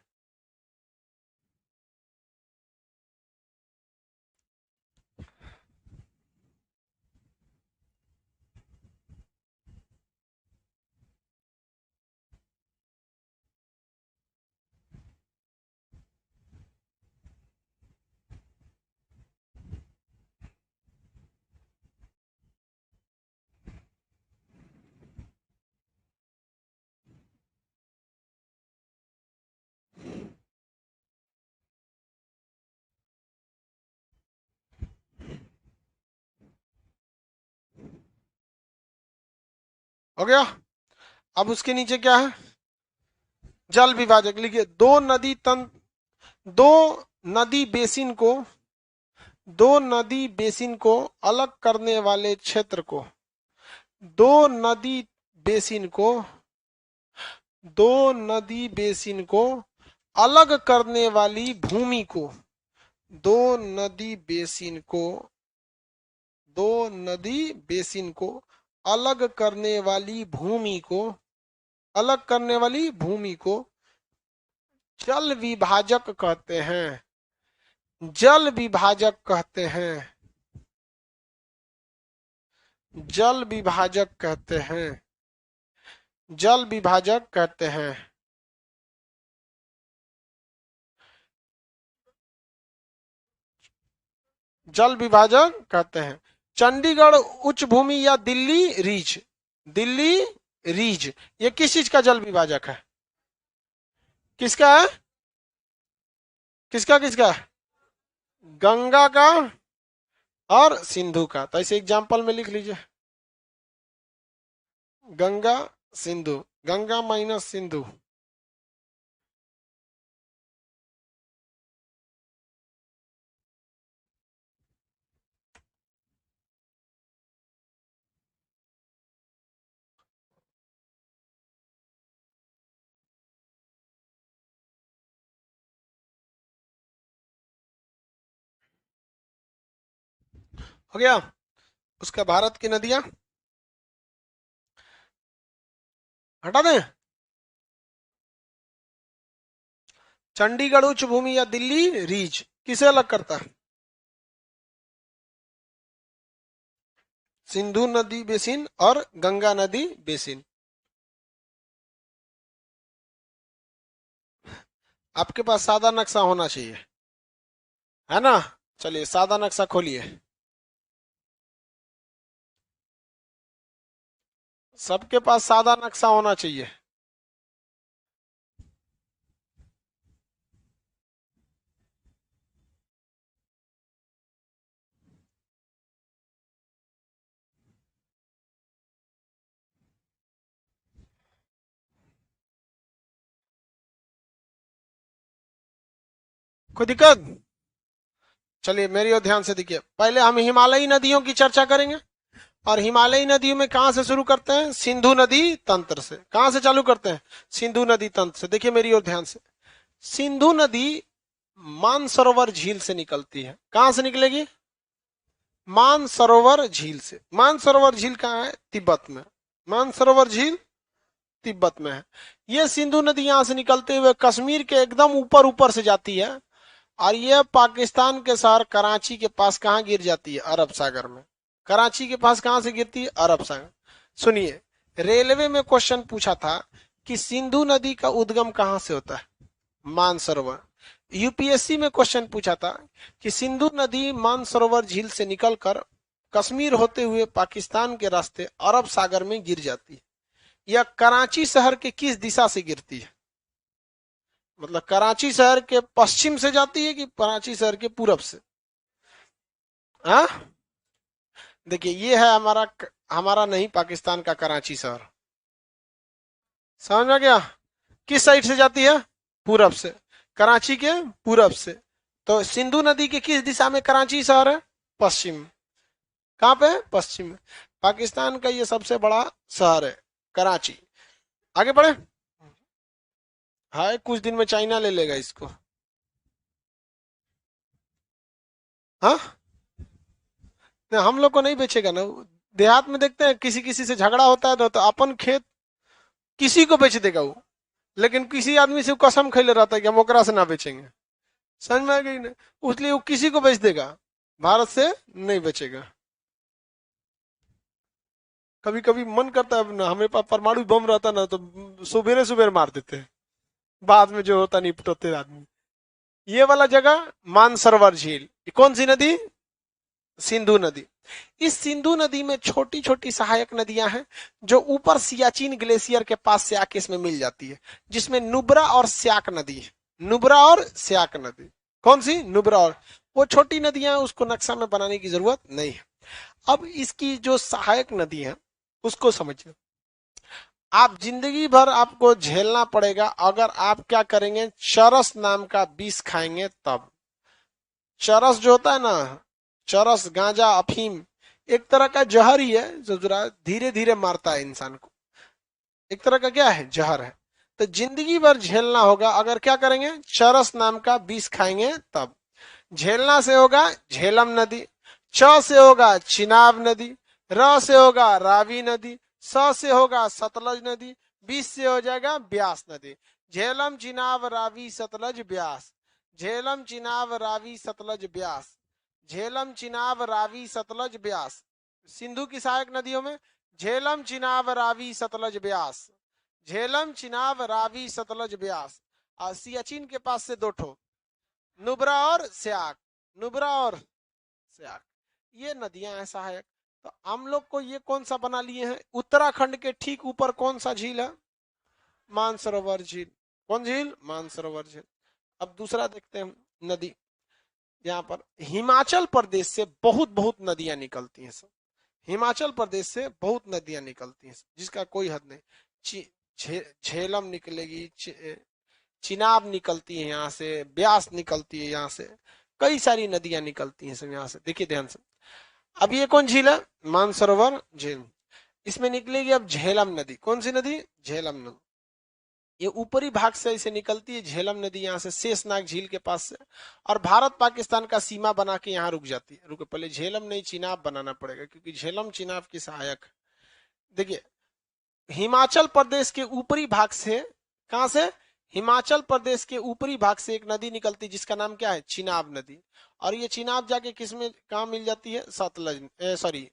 हो गया। अब उसके नीचे क्या है, जल विभाजक लिखिए, दो नदी बेसिन को अलग करने वाले क्षेत्र को, दो नदी बेसिन को अलग करने वाली भूमि को, दो नदी बेसिन को अलग करने वाली भूमि को जल विभाजक कहते हैं। जल विभाजक कहते हैं। जल विभाजक कहते हैं। जल विभाजक कहते हैं। जल विभाजक कहते हैं। चंडीगढ़ उच्च भूमि या दिल्ली रीज, दिल्ली रीज, ये किस चीज का जल विभाजक है? किसका है? किसका किसका? गंगा का और सिंधु का। तो ऐसे एग्जाम्पल में लिख लीजिए, गंगा सिंधु, गंगा माइनस सिंधु। हो गया। उसका भारत की नदियां हटा दें। चंडीगढ़ उच्च भूमि या दिल्ली रीज किसे अलग करता है? सिंधु नदी बेसिन और गंगा नदी बेसिन। आपके पास सादा नक्शा होना चाहिए, है ना? चलिए सादा नक्शा खोलिए। सबके पास सादा नक्शा होना चाहिए। कोई दिक्कत? चलिए मेरी ओर ध्यान से देखिए। पहले हम हिमालयी नदियों की चर्चा करेंगे, और हिमालयी नदियों में कहां से शुरू करते हैं? सिंधु नदी तंत्र से। कहां से चालू करते हैं? सिंधु नदी तंत्र से। देखिए मेरी ओर ध्यान से, सिंधु नदी मानसरोवर झील से निकलती है। कहां से निकलेगी? मानसरोवर झील से। मानसरोवर झील कहाँ है? तिब्बत में। मानसरोवर झील तिब्बत में है। ये सिंधु नदी यहां से निकलते हुए कश्मीर के एकदम ऊपर ऊपर से जाती है, और यह पाकिस्तान के शहर कराची के पास कहां गिर जाती है? अरब सागर में। कराची के पास कहां से गिरती है? अरब सागर। सुनिए, रेलवे में क्वेश्चन पूछा था कि सिंधु नदी का उद्गम कहां से होता है? मानसरोवर। यूपीएससी में क्वेश्चन पूछा था कि सिंधु नदी मानसरोवर झील से निकलकर कश्मीर होते हुए पाकिस्तान के रास्ते अरब सागर में गिर जाती है। यह कराची शहर के किस दिशा से गिरती है? मतलब कराची शहर के पश्चिम से जाती है कि कराची शहर के पूरब से? हाँ, देखिए ये है हमारा नहीं, पाकिस्तान का कराची शहर। समझ में गया? किस साइड से जाती है? पूरब से। कराची के पूरब से। तो सिंधु नदी के किस दिशा में कराची शहर है? पश्चिम। कहां पे? पश्चिम में। पाकिस्तान का ये सबसे बड़ा शहर है कराची। आगे बढ़े। हाँ, कुछ दिन में चाइना ले लेगा इसको। हाँ, हम लोग को नहीं बेचेगा ना। देहात में देखते हैं किसी किसी से झगड़ा होता है तो अपन खेत किसी को बेच देगा वो, लेकिन किसी आदमी से कसम खैले रहता है कि हम ओकरा से ना बेचेंगे। समझ में आ गई ना? उसलिए वो किसी को बेच देगा, भारत से नहीं बेचेगा। कभी कभी मन करता है ना, हमें पास परमाणु बम रहता ना तो सुबेरे सुबेरे मार देते हैं, बाद में जो होता निपटते आदमी। ये वाला जगह मानसरोवर झील, कौन सी नदी? सिंधु नदी। इस सिंधु नदी में छोटी छोटी सहायक नदियां हैं जो ऊपर सियाचिन ग्लेशियर के पास से आके इसमें मिल जाती है, जिसमें नुब्रा और स्याक नदी है। नुब्रा और स्याक नदी। कौन सी? नुब्रा। और वो छोटी नदियां, उसको नक्शा में बनाने की जरूरत नहीं है। अब इसकी जो सहायक नदी है उसको समझिए। आप जिंदगी भर आपको झेलना पड़ेगा अगर आप क्या करेंगे, चरस नाम का विष खाएंगे तब। चरस जो होता है ना, चरस, गांजा, अफीम, एक तरह का जहर ही है जो जरा धीरे धीरे मारता है इंसान को। एक तरह का क्या है, जहर है। तो जिंदगी भर झेलना होगा अगर क्या करेंगे, चरस नाम का विष खाएंगे तब। झेलना से होगा झेलम नदी, च से होगा चिनाब नदी, र से होगा रावी नदी, स से होगा सतलज नदी, बीस से हो जाएगा ब्यास नदी। झेलम चिनाब रावी सतलज ब्यास, झेलम चिनाब रावी सतलज ब्यास, झेलम चिनाब रावी सतलज ब्यास। सिंधु की सहायक नदियों में झेलम चिनाब रावी सतलज ब्यास, झेलम चिनाब रावी सतलज ब्यास। और सियाचिन के पास से दो ठो, नुब्रा और स्याक, नुब्रा और स्याक, ये नदियां हैं सहायक। तो हम लोग को ये कौन सा बना लिए हैं, उत्तराखंड के ठीक ऊपर कौन सा झील है, मानसरोवर झील। कौन झील, मानसरोवर झील। अब दूसरा देखते हैं नदी, यहाँ पर हिमाचल प्रदेश से बहुत बहुत नदियां निकलती हैं सब। हिमाचल प्रदेश से बहुत नदियां निकलती हैं जिसका कोई हद नहीं। झेलम निकलेगी, चिनाब निकलती है यहाँ से, ब्यास निकलती है यहाँ से, कई सारी नदियां निकलती हैं सब यहाँ से। देखिए ध्यान से, अब ये कौन झील है, मानसरोवर झील। इसमें निकलेगी अब झेलम नदी। कौन सी नदी, झेलम नदी। ये ऊपरी भाग से इसे निकलती है झेलम नदी, यहाँ से शेषनाग झील के पास से, और भारत पाकिस्तान का सीमा बना के यहाँ रुक जाती है। रुके, पहले झेलम नहीं चिनाब बनाना पड़ेगा क्योंकि झेलम चिनाब की सहायक। देखिए, हिमाचल प्रदेश के ऊपरी भाग से, कहां से, हिमाचल प्रदेश के ऊपरी भाग से एक नदी निकलती जिसका नाम क्या है, चिनाब नदी। और ये चिनाब जाके किसमें कहां मिल जाती है, सतलज, सॉरी,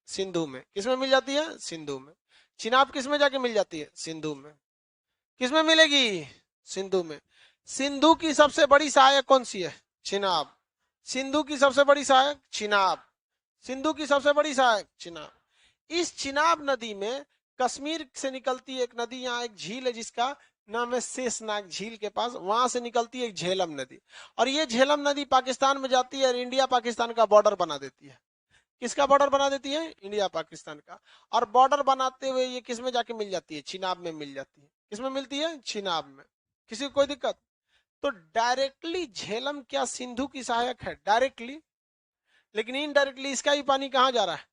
सिंधु में। किसमें मिल जाती है, सिंधु में। चिनाब किसमें जाके मिल जाती है, सिंधु में। किसमें मिलेगी, सिंधु में। सिंधु की सबसे बड़ी सहायक कौन सी है, चिनाब। सिंधु की सबसे बड़ी सहायक चिनाब, सिंधु की सबसे बड़ी सहायक चिनाब। इस चिनाब नदी में कश्मीर से निकलती है एक नदी, यहाँ एक झील है जिसका नाम है शेषनाग झील के पास, वहां से निकलती है एक झेलम नदी। और ये झेलम नदी पाकिस्तान में जाती है और इंडिया पाकिस्तान का बॉर्डर बना देती है। किसका बॉर्डर बना देती है, इंडिया पाकिस्तान का। और बॉर्डर बनाते हुए ये किसमें जाके मिल जाती है, चिनाब में मिल जाती है। किसमें मिलती है, चिनाब में। किसी को कोई दिक्कत, तो डायरेक्टली झेलम क्या सिंधु की सहायक है, डायरेक्टली, लेकिन इनडायरेक्टली इसका ही पानी कहाँ जा रहा है,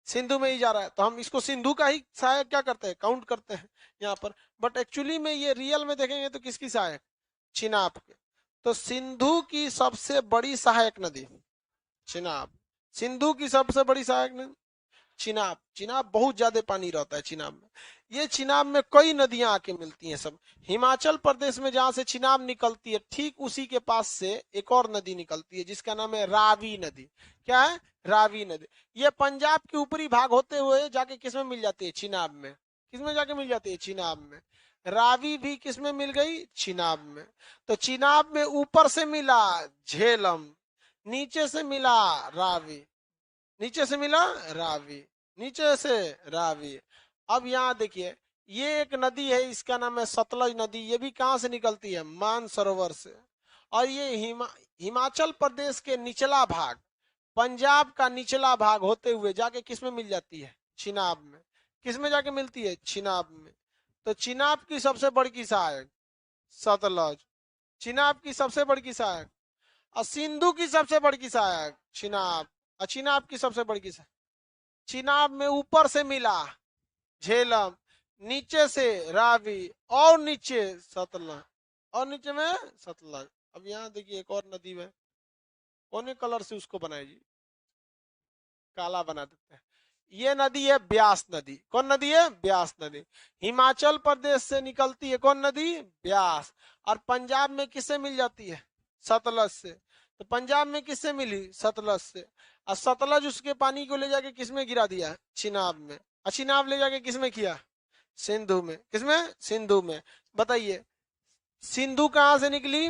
सिंधु में ही जा रहा है। तो हम इसको सिंधु का ही सहायक क्या करते हैं, काउंट करते हैं यहाँ पर। बट एक्चुअली में ये रियल में देखेंगे तो किसकी सहायक, चिनाब के। तो सिंधु की सबसे बड़ी सहायक नदी चिनाब, सिंधु की सबसे बड़ी सहायक नदी चिनाब। चिनाब बहुत ज्यादा पानी रहता है चिनाब में। ये चिनाब में कई नदियां आके मिलती हैं सब। हिमाचल प्रदेश में जहां से चिनाब निकलती है ठीक उसी के पास से एक और नदी निकलती है जिसका नाम है रावी नदी। क्या है, रावी नदी। ये पंजाब के ऊपरी भाग होते हुए जाके किसमें मिल जाती है, चिनाब में। किसमें जाके मिल जाती है, चिनाब में। रावी भी किसमें मिल गई, चिनाब में। तो चिनाब में ऊपर से मिला झेलम, नीचे से मिला रावी, नीचे से मिला रावी, नीचे से रावी। अब यहाँ देखिए, ये एक नदी है, इसका नाम है सतलज नदी। ये भी कहां से निकलती है, मानसरोवर से। और ये हिमाचल प्रदेश के निचला भाग, पंजाब का निचला भाग होते हुए जाके किसमें मिल जाती है, चिनाब में। किसमें जाके मिलती है, चिनाब में। तो चिनाब की सबसे बड़ी सहायक सतलज, चिनाब की सबसे बड़ी सहायक, और सिंधु की सबसे बड़ी सहायक चिनाब, और चिनाब की सबसे बड़ी सहायक। चिनाब में ऊपर से मिला झेलम, नीचे से रावी, और नीचे सतलज, और नीचे में सतलज। अब यहाँ देखिए एक और नदी में, कौन कलर से उसको बनाए जी, काला बना देते हैं। ये नदी है ब्यास नदी। कौन नदी है, ब्यास नदी। हिमाचल प्रदेश से निकलती है कौन नदी, ब्यास। और पंजाब में किससे मिल जाती है, सतलज से। तो पंजाब में किससे मिली, सतलज से। और सतलज उसके पानी को ले जाके किसमें गिरा दिया, चिनाब में। और चिनाब ले जाके किसमें किया, सिंधु में। किसमें, सिंधु में। बताइए, सिंधु कहां से निकली,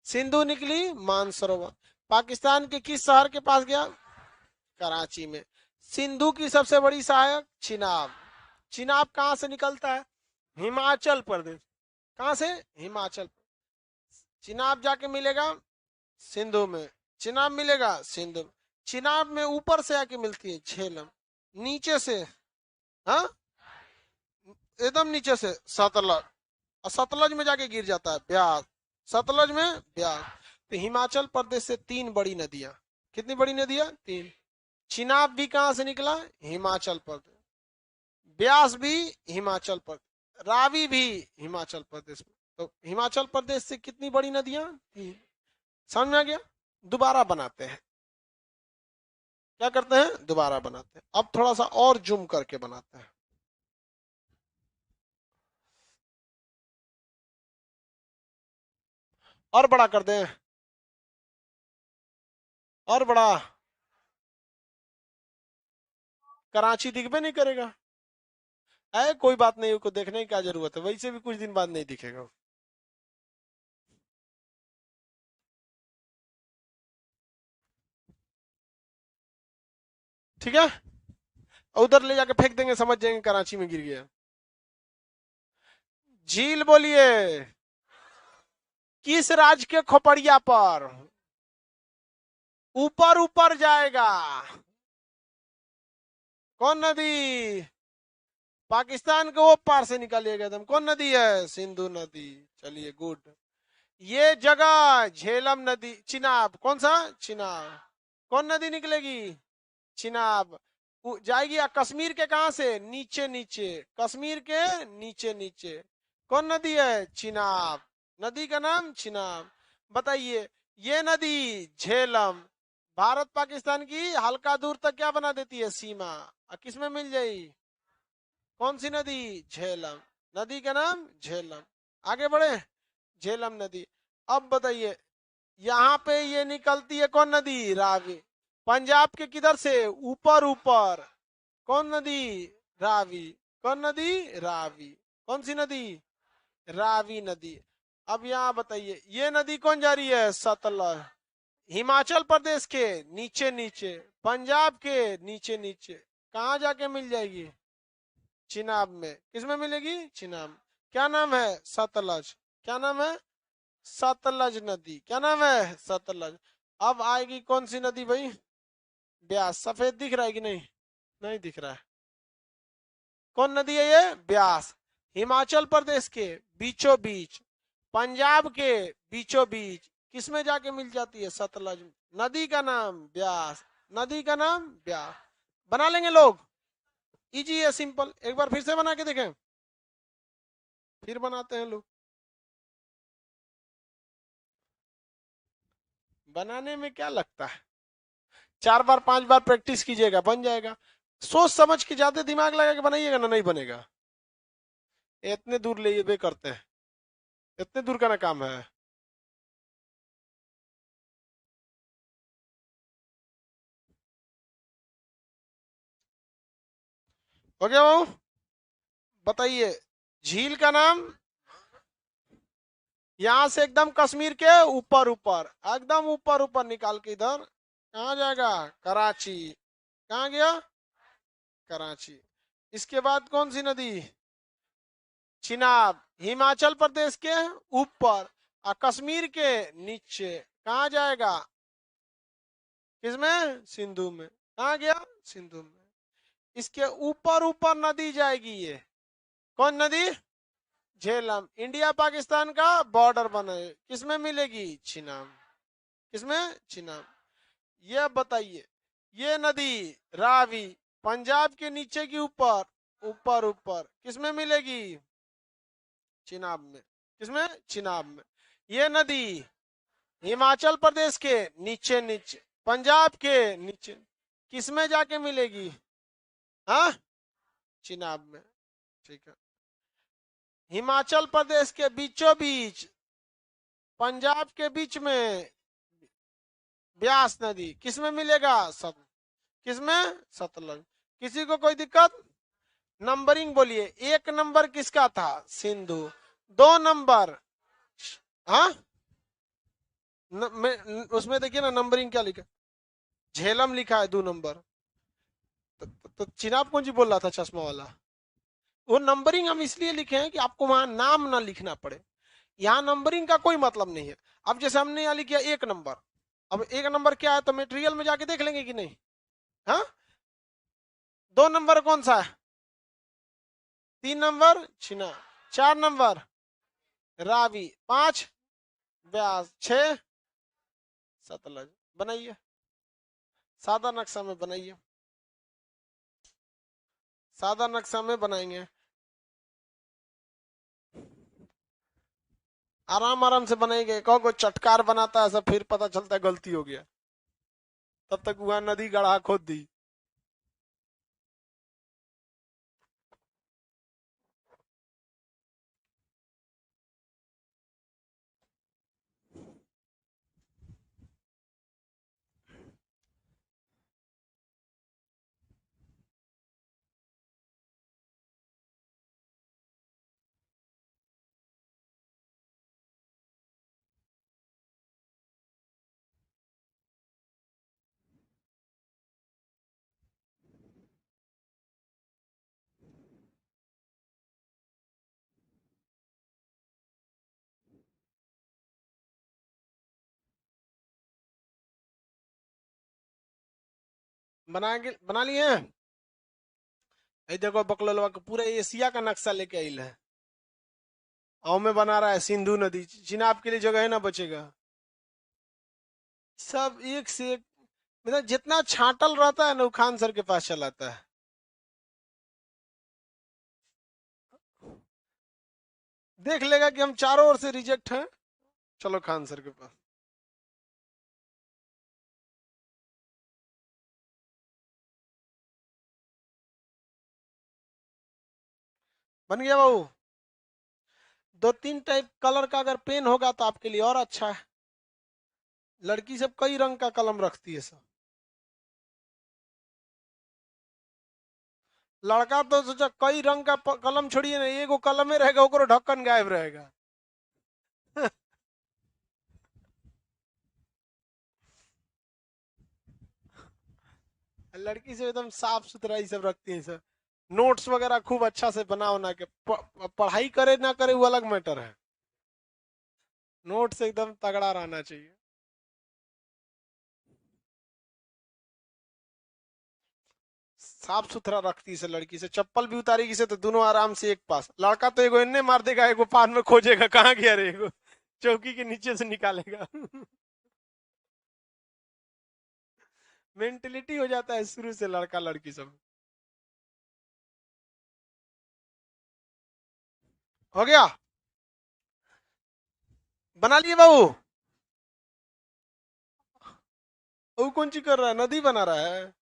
सिंधु निकली मानसरोवर। पाकिस्तान के किस शहर के पास गया, कराची में। सिंधु की सबसे बड़ी सहायक चिनाब। चिनाब कहां से निकलता है, हिमाचल प्रदेश। कहां से, हिमाचल। चिनाब जाके मिलेगा सिंधु में, चिनाब मिलेगा सिंधु में। चिनाब में ऊपर से आके मिलती है झेलम, नीचे से, हाँ, एकदम नीचे से सतलज, और सतलज में जाके गिर जाता है ब्यास, सतलज में ब्यास। तो हिमाचल प्रदेश से 3 बड़ी नदियां, कितनी बड़ी नदियां? 3। चिनाब भी कहां से निकला? हिमाचल प्रदेश। ब्यास भी हिमाचल प्रदेश, रावी भी हिमाचल प्रदेश में। तो हिमाचल प्रदेश से कितनी बड़ी नदियां? 3। समझ में आ गया? दोबारा बनाते हैं, क्या करते हैं? दोबारा बनाते हैं। अब थोड़ा सा और जूम करके बनाते हैं, और बड़ा कर दें, और बड़ा। कराची दिखबे नहीं करेगा। है कोई बात नहीं, उसको देखने की क्या जरूरत है, वैसे भी कुछ दिन बाद नहीं दिखेगा। ठीक है, उधर ले जाके फेंक देंगे, समझ जाएंगे कराची में गिर गया। झील बोलिए, किस राज्य के खोपड़िया पर ऊपर ऊपर जाएगा? कौन नदी? पाकिस्तान के वो पार से निकालिएगा एकदम। कौन नदी है? सिंधु नदी। चलिए गुड। ये जगह झेलम नदी, चिनाब, कौन सा? चिनाब। कौन नदी निकलेगी? चिनाब। जाएगी कश्मीर के कहां से? नीचे नीचे, कश्मीर के नीचे नीचे। कौन नदी है? चिनाब। नदी का नाम चिनाब। बताइए, ये नदी झेलम भारत पाकिस्तान की हल्का दूर तक क्या बना देती है? सीमा। किस में मिल जाएगी? कौन सी नदी? झेलम। नदी का नाम झेलम। आगे बढ़े, झेलम नदी। अब बताइए, यहाँ पे ये निकलती है कौन नदी? रावी। पंजाब के किधर से? ऊपर ऊपर। कौन नदी? रावी। कौन नदी? रावी। कौन सी नदी? रावी नदी। अब यहाँ बताइए, ये नदी कौन जा रही है? सतलज। हिमाचल प्रदेश के नीचे नीचे, पंजाब के नीचे नीचे, कहा जाके मिल जाएगी? चिनाब में। किसमें मिलेगी? चिनाब। क्या नाम है? सतलज। क्या नाम है? सतलज नदी। क्या नाम है? सतलज। अब आएगी कौन सी नदी भाई? ब्यास। सफेद दिख रहा है कि नहीं? नहीं दिख रहा है। कौन नदी है ये? ब्यास। हिमाचल प्रदेश के बीचों बीच, पंजाब के बीचों बीच, किसमें जाके मिल जाती है? सतलज। नदी का नाम ब्यास। नदी का नाम ब्यास। बना लेंगे लोग, इजी है, सिंपल। एक बार फिर से बना के देखें, फिर बनाते हैं लोग। बनाने में क्या लगता है, 4 बार 5 बार प्रैक्टिस कीजिएगा, बन जाएगा। सोच समझ के ज्यादा दिमाग लगा के बनाइएगा ना, नहीं बनेगा। इतने दूर ले ये करते हैं, इतने दूर का ना काम है। हो गया बाबू? बताइए, झील का नाम, यहां से एकदम कश्मीर के ऊपर ऊपर, एकदम ऊपर ऊपर निकाल के इधर कहा जाएगा? कराची। कहा गया? कराची। इसके बाद कौन सी नदी? चिनाब। हिमाचल प्रदेश के ऊपर और कश्मीर के नीचे, कहा जाएगा? किसमें? सिंधु में। कहा गया? सिंधु में। इसके ऊपर ऊपर नदी जाएगी ये, कौन नदी? झेलम। इंडिया पाकिस्तान का बॉर्डर बने, किसमें मिलेगी? चिनाब। किसमें? चिनाब। ये बताइए, ये नदी रावी पंजाब के नीचे की ऊपर, ऊपर ऊपर, किसमें मिलेगी? चिनाब में। किसमें? चिनाब में। ये नदी हिमाचल प्रदेश के नीचे नीचे, पंजाब के नीचे, किसमें जाके मिलेगी? हाँ, चिनाब में। ठीक है। हिमाचल प्रदेश के बीचों बीच, पंजाब के बीच में ब्यास नदी, किसमें मिलेगा? किसमें? सतलज। किसी को कोई दिक्कत? नंबरिंग बोलिए, 1 नंबर किसका था? सिंधु। 2 नंबर, हाँ, उसमें देखिए ना नंबरिंग क्या लिखा, झेलम लिखा है 2 नंबर। तो चिनाब कौन जी बोल रहा था चश्मा वाला? वो नंबरिंग हम इसलिए लिखे हैं कि आपको वहां नाम ना लिखना पड़े। यहाँ नंबरिंग का कोई मतलब नहीं है। अब जैसे हमने यहाँ लिखा 1 नंबर, अब 1 नंबर क्या है तो मेटेरियल में जाके देख लेंगे कि नहीं? हाँ, 2 नंबर कौन सा है? 3 नंबर छिना, 4 नंबर रावी, 5 ब्यास, 6 सतलज। बनाइए, सादा नक्शा में बनाइए, सादा नक्शा में बनाएंगे, आराम आराम से बनाएंगे। को चटकार बनाता है सब, फिर पता चलता है गलती हो गया, तब तक वहां नदी गढ़ा खोद दी। बनाएंगे, बना लिए हैं। ये देखो बकलोलवा का पूरा एशिया का नक्शा लेके आइल है, और में बना रहा है सिंधु नदी। चिनाब के लिए जगह है ना बचेगा। सब एक से एक, मतलब जितना छाटल रहता है ना वो खान सर के पास चलाता है। देख लेगा कि हम चारों ओर से रिजेक्ट हैं, चलो खान सर के पास। बन गया बाबू। 2-3 टाइप कलर का अगर पेन होगा तो आपके लिए और अच्छा है। लड़की सब कई रंग का कलम रखती है सब। लड़का तो सोचा कई रंग का कलम छोड़िए ना, एगो कलम में रहेगा, ओकरो ढक्कन गायब रहेगा। लड़की से एकदम साफ सुथरा ही सब रखती है सब। नोट्स वगैरह खूब अच्छा से बना बना के, पढ़ाई करे ना करे वो अलग मैटर है, नोट्स एकदम तगड़ा रहना चाहिए। साफ सुथरा रखती से लड़की से, चप्पल भी उतारेगी से तो दोनों आराम से एक पास। लड़का तो एगो इन्ने मार देगा, एगो पान में खोजेगा कहाँ गया रे, एगो चौकी के नीचे से निकालेगा। मेंटेलिटी हो जाता है शुरू से लड़का लड़की सब। हो गया, बना लिए बाबू। वो कौन सी कर रहा है, नदी बना रहा है।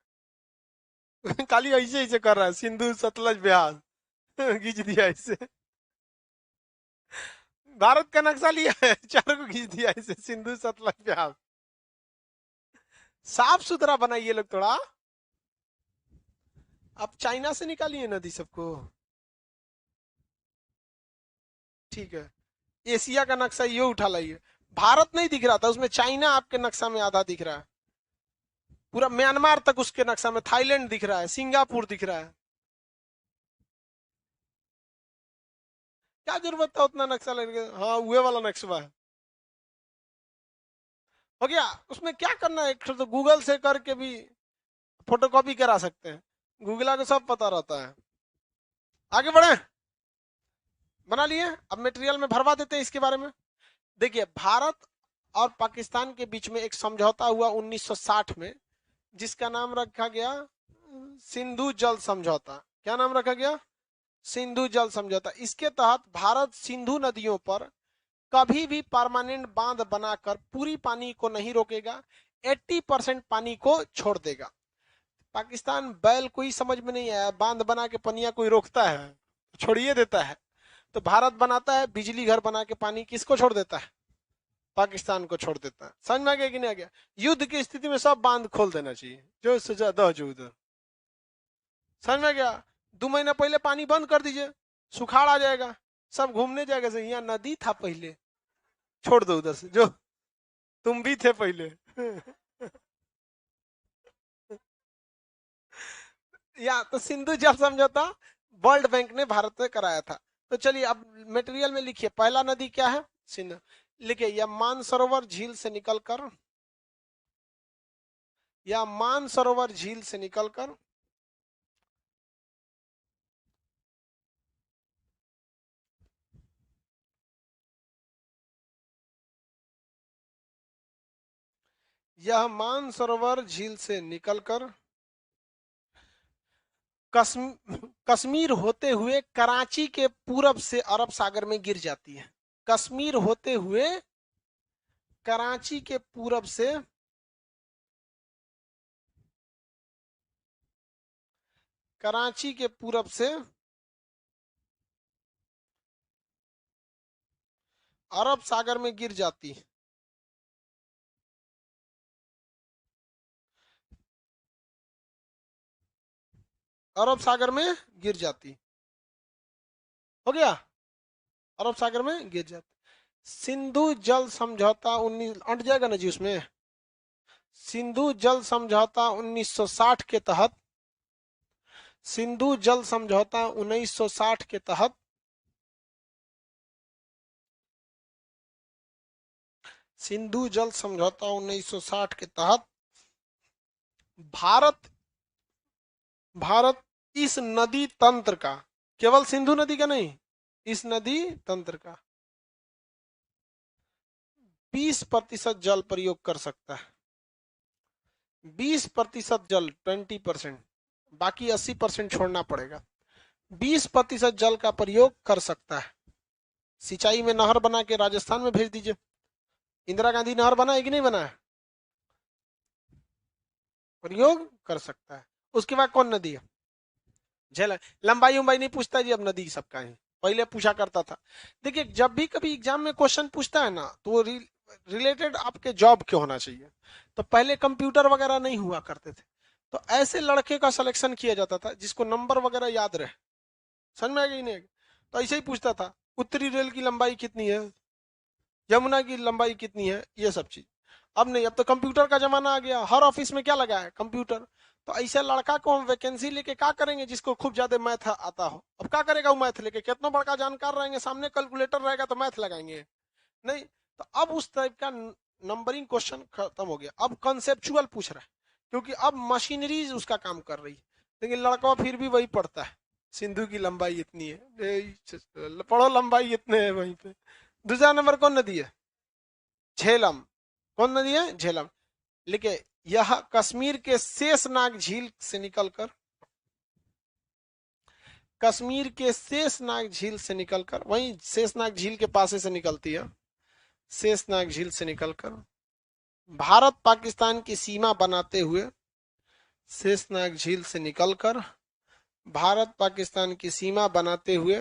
खाली ऐसे ऐसे कर रहा है, सिंधु सतलज ब्यास। खींच दिया ऐसे, भारत का नक्शा लिया है, चारों को खींच दिया ऐसे, सिंधु सतलज ब्यास। साफ सुथरा बनाइए लोग थोड़ा। आप चाइना से निकालिए नदी सबको। ठीक है, एशिया का नक्शा ये उठा लाइए। भारत नहीं दिख रहा था उसमें, चाइना आपके नक्शा में आधा दिख रहा है, पूरा म्यांमार तक उसके नक्शा में, थाईलैंड दिख रहा है, सिंगापुर दिख रहा है। क्या जरूरत था उतना नक्शा लेने की? हाँ हुए वाला नक्शा है। हो गया। उसमें क्या करना है, एक तो गूगल से करके भी फोटोकॉपी करा सकते हैं, गूगल को सब पता रहता है। आगे बढ़े, बना लिए। अब मटेरियल में भरवा देते हैं इसके बारे में। देखिए, भारत और पाकिस्तान के बीच में एक समझौता हुआ 1960 में, जिसका नाम रखा गया सिंधु जल समझौता। क्या नाम रखा गया? सिंधु जल समझौता। इसके तहत भारत सिंधु नदियों पर कभी भी परमानेंट बांध बनाकर पूरी पानी को नहीं रोकेगा, 80% पानी को छोड़ देगा। पाकिस्तान बैल कोई समझ में नहीं आया, बांध बना के पनिया कोई रोकता है, छोड़िए देता है। तो भारत बनाता है बिजली घर बना के, पानी किसको छोड़ देता है? पाकिस्तान को छोड़ देता है। समझ में आ गया कि नहीं आ गया? युद्ध की स्थिति में सब बांध खोल देना चाहिए, जो सजा दो जो उधर। समझ में गया? 2 महीना पहले पानी बंद कर दीजिए, सुखाड़ आ जाएगा, सब घूमने जाएगा। से यहाँ नदी था पहले, छोड़ दो उधर से, जो तुम भी थे पहले। या तो सिंधु जल समझौता वर्ल्ड बैंक ने भारत में कराया था। तो चलिए अब मटेरियल में लिखिए, पहला नदी क्या है? सिंधु। लिखिए, या मानसरोवर झील से निकलकर, या मानसरोवर झील से निकलकर यह मानसरोवर झील से निकलकर कश्मीर होते हुए कराची के पूरब से अरब सागर में गिर जाती है। कश्मीर होते हुए कराची के पूरब से कराची के पूरब से अरब सागर में गिर जाती है। अरब सागर में गिर जाती। हो गया, अरब सागर में गिर जाती। सिंधु जल समझौता 19 अंट जाएगा ना जी उसमें। सिंधु जल समझौता 1960 के तहत, सिंधु जल समझौता 1960 के तहत सिंधु जल समझौता 1960 के तहत भारत भारत इस नदी तंत्र का, केवल सिंधु नदी का नहीं, इस नदी तंत्र का 20% जल प्रयोग कर सकता है। 20% जल, 20%, बाकी 80% छोड़ना पड़ेगा। 20% जल का प्रयोग कर सकता है। सिंचाई में नहर बना के राजस्थान में भेज दीजिए। इंदिरा गांधी नहर बना है कि नहीं बना है? प्रयोग कर सकता है। उसके बाद कौन नदी है? झेलम। लंबाई उम्बाई नहीं पूछता जी, अब नदी सबका है, पहले पूछा करता था। देखिए जब भी कभी एग्जाम में क्वेश्चन पूछता है ना, तो वो रिलेटेड आपके जॉब के होना चाहिए। तो पहले कंप्यूटर वगैरह नहीं हुआ करते थे, तो ऐसे लड़के का सिलेक्शन किया जाता था जिसको नंबर वगैरह याद रहे। समझ में आ गई नहीं? तो ऐसे ही पूछता था, उत्तरी रेल की लंबाई कितनी है, यमुना की लंबाई कितनी है, ये सब चीज। अब नहीं, अब तो कंप्यूटर का जमाना आ गया, हर ऑफिस में क्या लगा है? कंप्यूटर। तो ऐसे लड़का को हम वैकेंसी लेके क्या करेंगे जिसको खूब ज्यादा मैथ आता हो? अब क्या करेगा वो मैथ लेके? कितना बड़का जानकार रहेंगे, सामने कैलकुलेटर रहेगा तो मैथ लगाएंगे? नहीं। तो अब उस टाइप का नंबरिंग क्वेश्चन खत्म हो गया, अब कॉन्सेप्चुअल पूछ रहा है, क्योंकि अब मशीनरीज उसका काम कर रही है। लेकिन लड़का फिर भी वही पढ़ता है, सिंधु की लंबाई इतनी है, पढ़ो लंबाई इतने है वहीं पे। दूसरा नंबर कौन नदी है? झेलम। कौन नदी है? झेलम। लिखे, यह कश्मीर के शेषनाग झील से निकलकर, कश्मीर के शेषनाग झील से निकलकर, वही शेषनाग झील के पास से निकलती है, शेषनाग झील से निकलकर भारत पाकिस्तान की सीमा बनाते हुए, शेषनाग झील से निकलकर भारत पाकिस्तान की सीमा बनाते हुए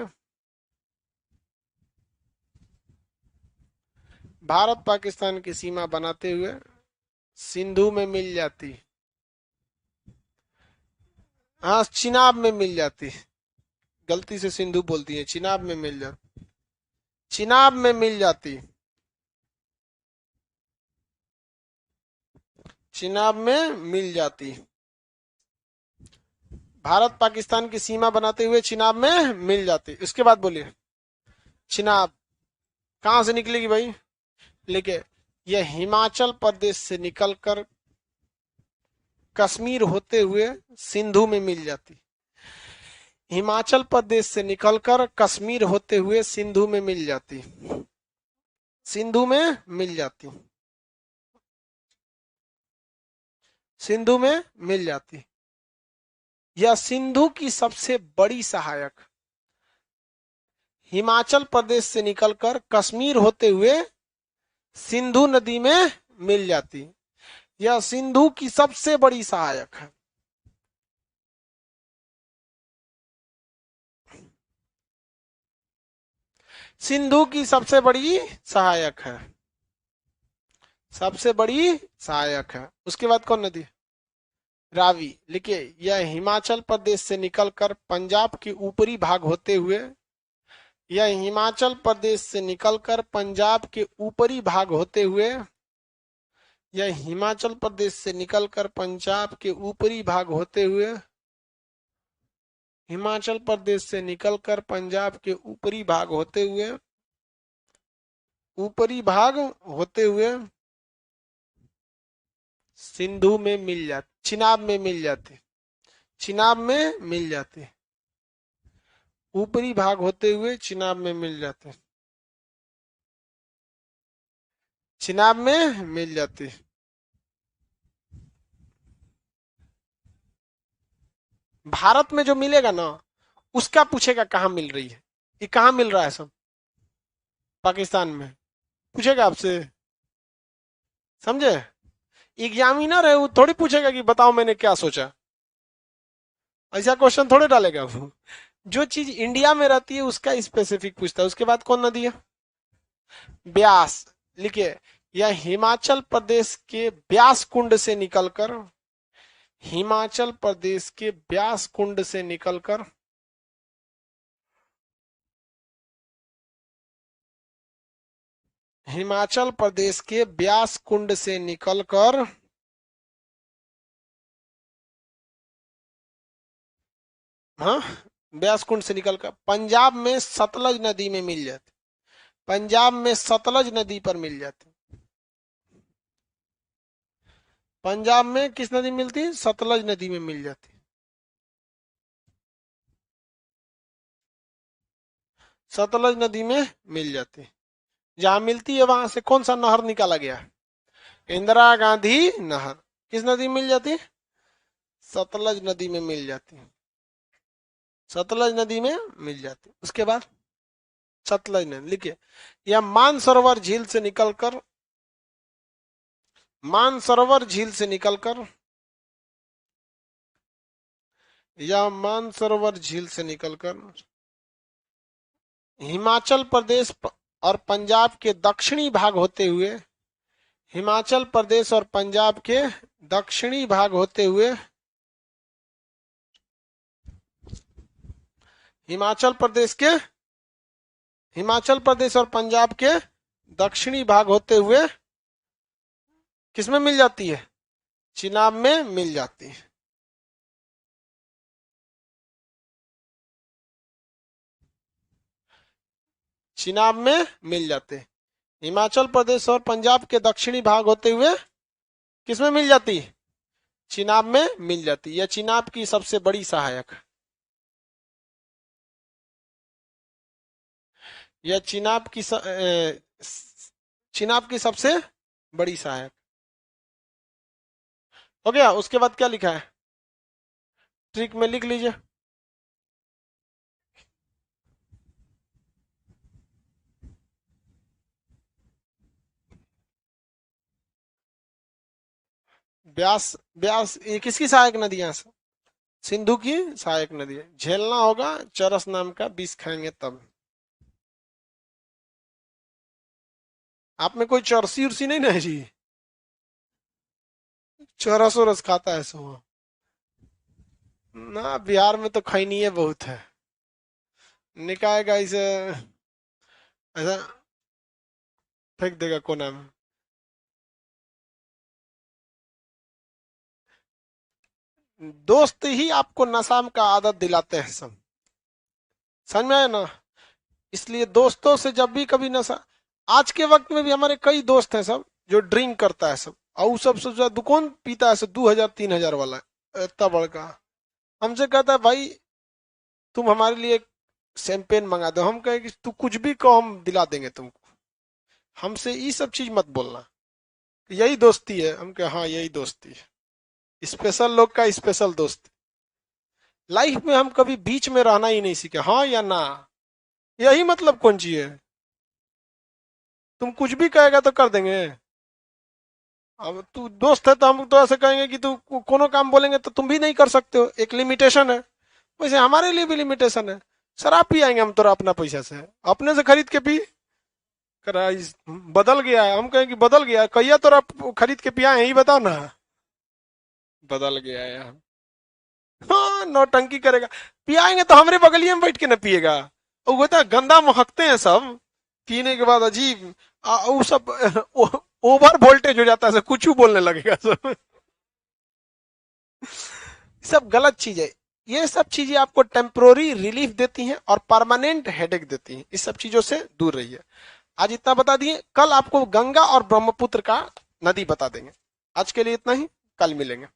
भारत पाकिस्तान की सीमा बनाते हुए सिंधु में मिल जाती। हाँ, चिनाब में मिल जाती। गलती से सिंधु बोलती है, चिनाब में मिल जाती, चिनाब में मिल जाती, चिनाब में मिल जाती। भारत पाकिस्तान की सीमा बनाते हुए चिनाब में मिल जाती। उसके बाद बोलिए, चिनाब कहां से निकलेगी भाई? लेके, यह हिमाचल प्रदेश से निकलकर कश्मीर होते हुए सिंधु में मिल जाती। हिमाचल प्रदेश से निकलकर कश्मीर होते हुए सिंधु में मिल जाती, सिंधु में मिल जाती, सिंधु में मिल जाती। यह सिंधु की सबसे बड़ी सहायक, हिमाचल प्रदेश से निकलकर कश्मीर होते हुए सिंधु नदी में मिल जाती। यह सिंधु की सबसे बड़ी सहायक है। सिंधु की सबसे बड़ी सहायक है, सबसे बड़ी सहायक है। उसके बाद कौन नदी? रावी। लिखिए, यह हिमाचल प्रदेश से निकलकर पंजाब के ऊपरी भाग होते हुए, यह हिमाचल प्रदेश से निकलकर पंजाब के ऊपरी भाग होते हुए, यह हिमाचल प्रदेश से निकलकर पंजाब के ऊपरी भाग होते हुए, हिमाचल प्रदेश से निकलकर पंजाब के ऊपरी भाग होते हुए, ऊपरी भाग होते हुए सिंधु में मिल जाती, चिनाब में मिल जाती, चिनाब में मिल जाती, ऊपरी भाग होते हुए चिनाब में मिल जाते, चिनाब में मिल जाती। भारत में जो मिलेगा ना उसका पूछेगा कहाँ मिल रही है, ये कहाँ मिल रहा है सब, पाकिस्तान में, पूछेगा आपसे, समझे। एग्जामिनर है, वो थोड़ी पूछेगा कि बताओ मैंने क्या सोचा, ऐसा क्वेश्चन थोड़े डालेगा वो। जो चीज इंडिया में रहती है उसका स्पेसिफिक पूछता है। उसके बाद कौन नदी है, ब्यास, लिखिए, यह हिमाचल प्रदेश के ब्यास कुंड से निकलकर, हिमाचल प्रदेश के ब्यास कुंड से निकलकर हिमाचल प्रदेश के ब्यास कुंड से निकलकर हाँ, ब्यास कुंड से निकलकर पंजाब में सतलज नदी में मिल जाती, पंजाब में सतलज नदी पर मिल जाती, पंजाब में किस नदी मिलती है, सतलज नदी में मिल जाती, सतलज नदी में मिल जाती। जहां मिलती है वहां से कौन सा नहर निकाला गया, इंदिरा गांधी नहर, किस नदी में मिल जाती, सतलज नदी में मिल जाती, सतलज नदी में मिल जाती। उसके बाद सतलज नदी, लिखिए, यह मानसरोवर झील से निकलकर, मानसरोवर झील से निकलकर, या मानसरोवर झील से निकलकर हिमाचल प्रदेश और पंजाब के दक्षिणी भाग होते हुए, हिमाचल प्रदेश और पंजाब के दक्षिणी भाग होते हुए, हिमाचल प्रदेश के, हिमाचल प्रदेश और पंजाब के दक्षिणी भाग होते हुए किसमें मिल जाती है, चिनाब में मिल जाती है। चिनाब में मिल जाते हैं। हिमाचल प्रदेश और पंजाब के दक्षिणी भाग होते हुए किसमें मिल जाती है, चिनाब में मिल जाती है। यह चिनाब की सबसे बड़ी सहायक, यह चिनाब की सबसे बड़ी सहायक। हो गया। उसके बाद क्या लिखा है, ट्रिक में लिख लीजिए, ब्यास, ब्यास ये किसकी सहायक नदी है, सिंधु की सहायक नदी है। झेलना होगा चरस नाम का विष खाएंगे तब। आप में कोई चरसी उर्सी नहीं ना है जी, चरस वरस खाता है सो ना, बिहार में तो खैनिये बहुत है, निकायगा इसे ऐसा फेंक देगा कोना में। दोस्त ही आपको नशा का आदत दिलाते हैं सब, समझ में आया ना। इसलिए दोस्तों से जब भी कभी नशा, आज के वक्त में भी हमारे कई दोस्त हैं सब जो ड्रिंक करता है सब, और सब दुकान पीता है सब 2000 3000 वाला, इतना बड़का, हमसे कहता है भाई तुम हमारे लिए शैंपेन मंगा दो, हम कहें कि तू कुछ भी कहो हम दिला देंगे तुमको, हमसे ये सब चीज मत बोलना, यही दोस्ती है। हम कहे हाँ यही दोस्ती है, स्पेशल लोग का स्पेशल दोस्त। लाइफ में हम कभी बीच में रहना ही नहीं सीखे, हाँ या ना, यही मतलब कौन ची है, तुम कुछ भी कहेगा तो कर देंगे। अब तू दोस्त है तो हम तो ऐसे कहेंगे कि तू कोनो काम बोलेंगे तो तुम भी नहीं कर सकते हो, एक लिमिटेशन है। वैसे हमारे लिए भी लिमिटेशन है, शराब पी आएंगे हम तोरा अपना पैसा से, अपने से खरीद के पी करा, बदल गया है, हम कहें कि बदल गया है, कहिया तोरा खरीद के पिया है ही बताओ ना, बदल गया है यार। हाँ नौटंकी करेगा, पियाएंगे तो हमारे बगलिए में बैठ के ना पिएगा, और वो तो गंदा महकते हैं सब, पीने के बाद अजीब वो सब ओवर वोल्टेज हो जाता है, कुछ बोलने लगेगा सब, सब गलत चीज है। ये सब चीजें आपको टेम्पोररी रिलीफ देती हैं और परमानेंट हेडेक देती हैं, इस सब चीजों से दूर रहिए। आज इतना बता दिए, कल आपको गंगा और ब्रह्मपुत्र का नदी बता देंगे। आज के लिए इतना ही, कल मिलेंगे।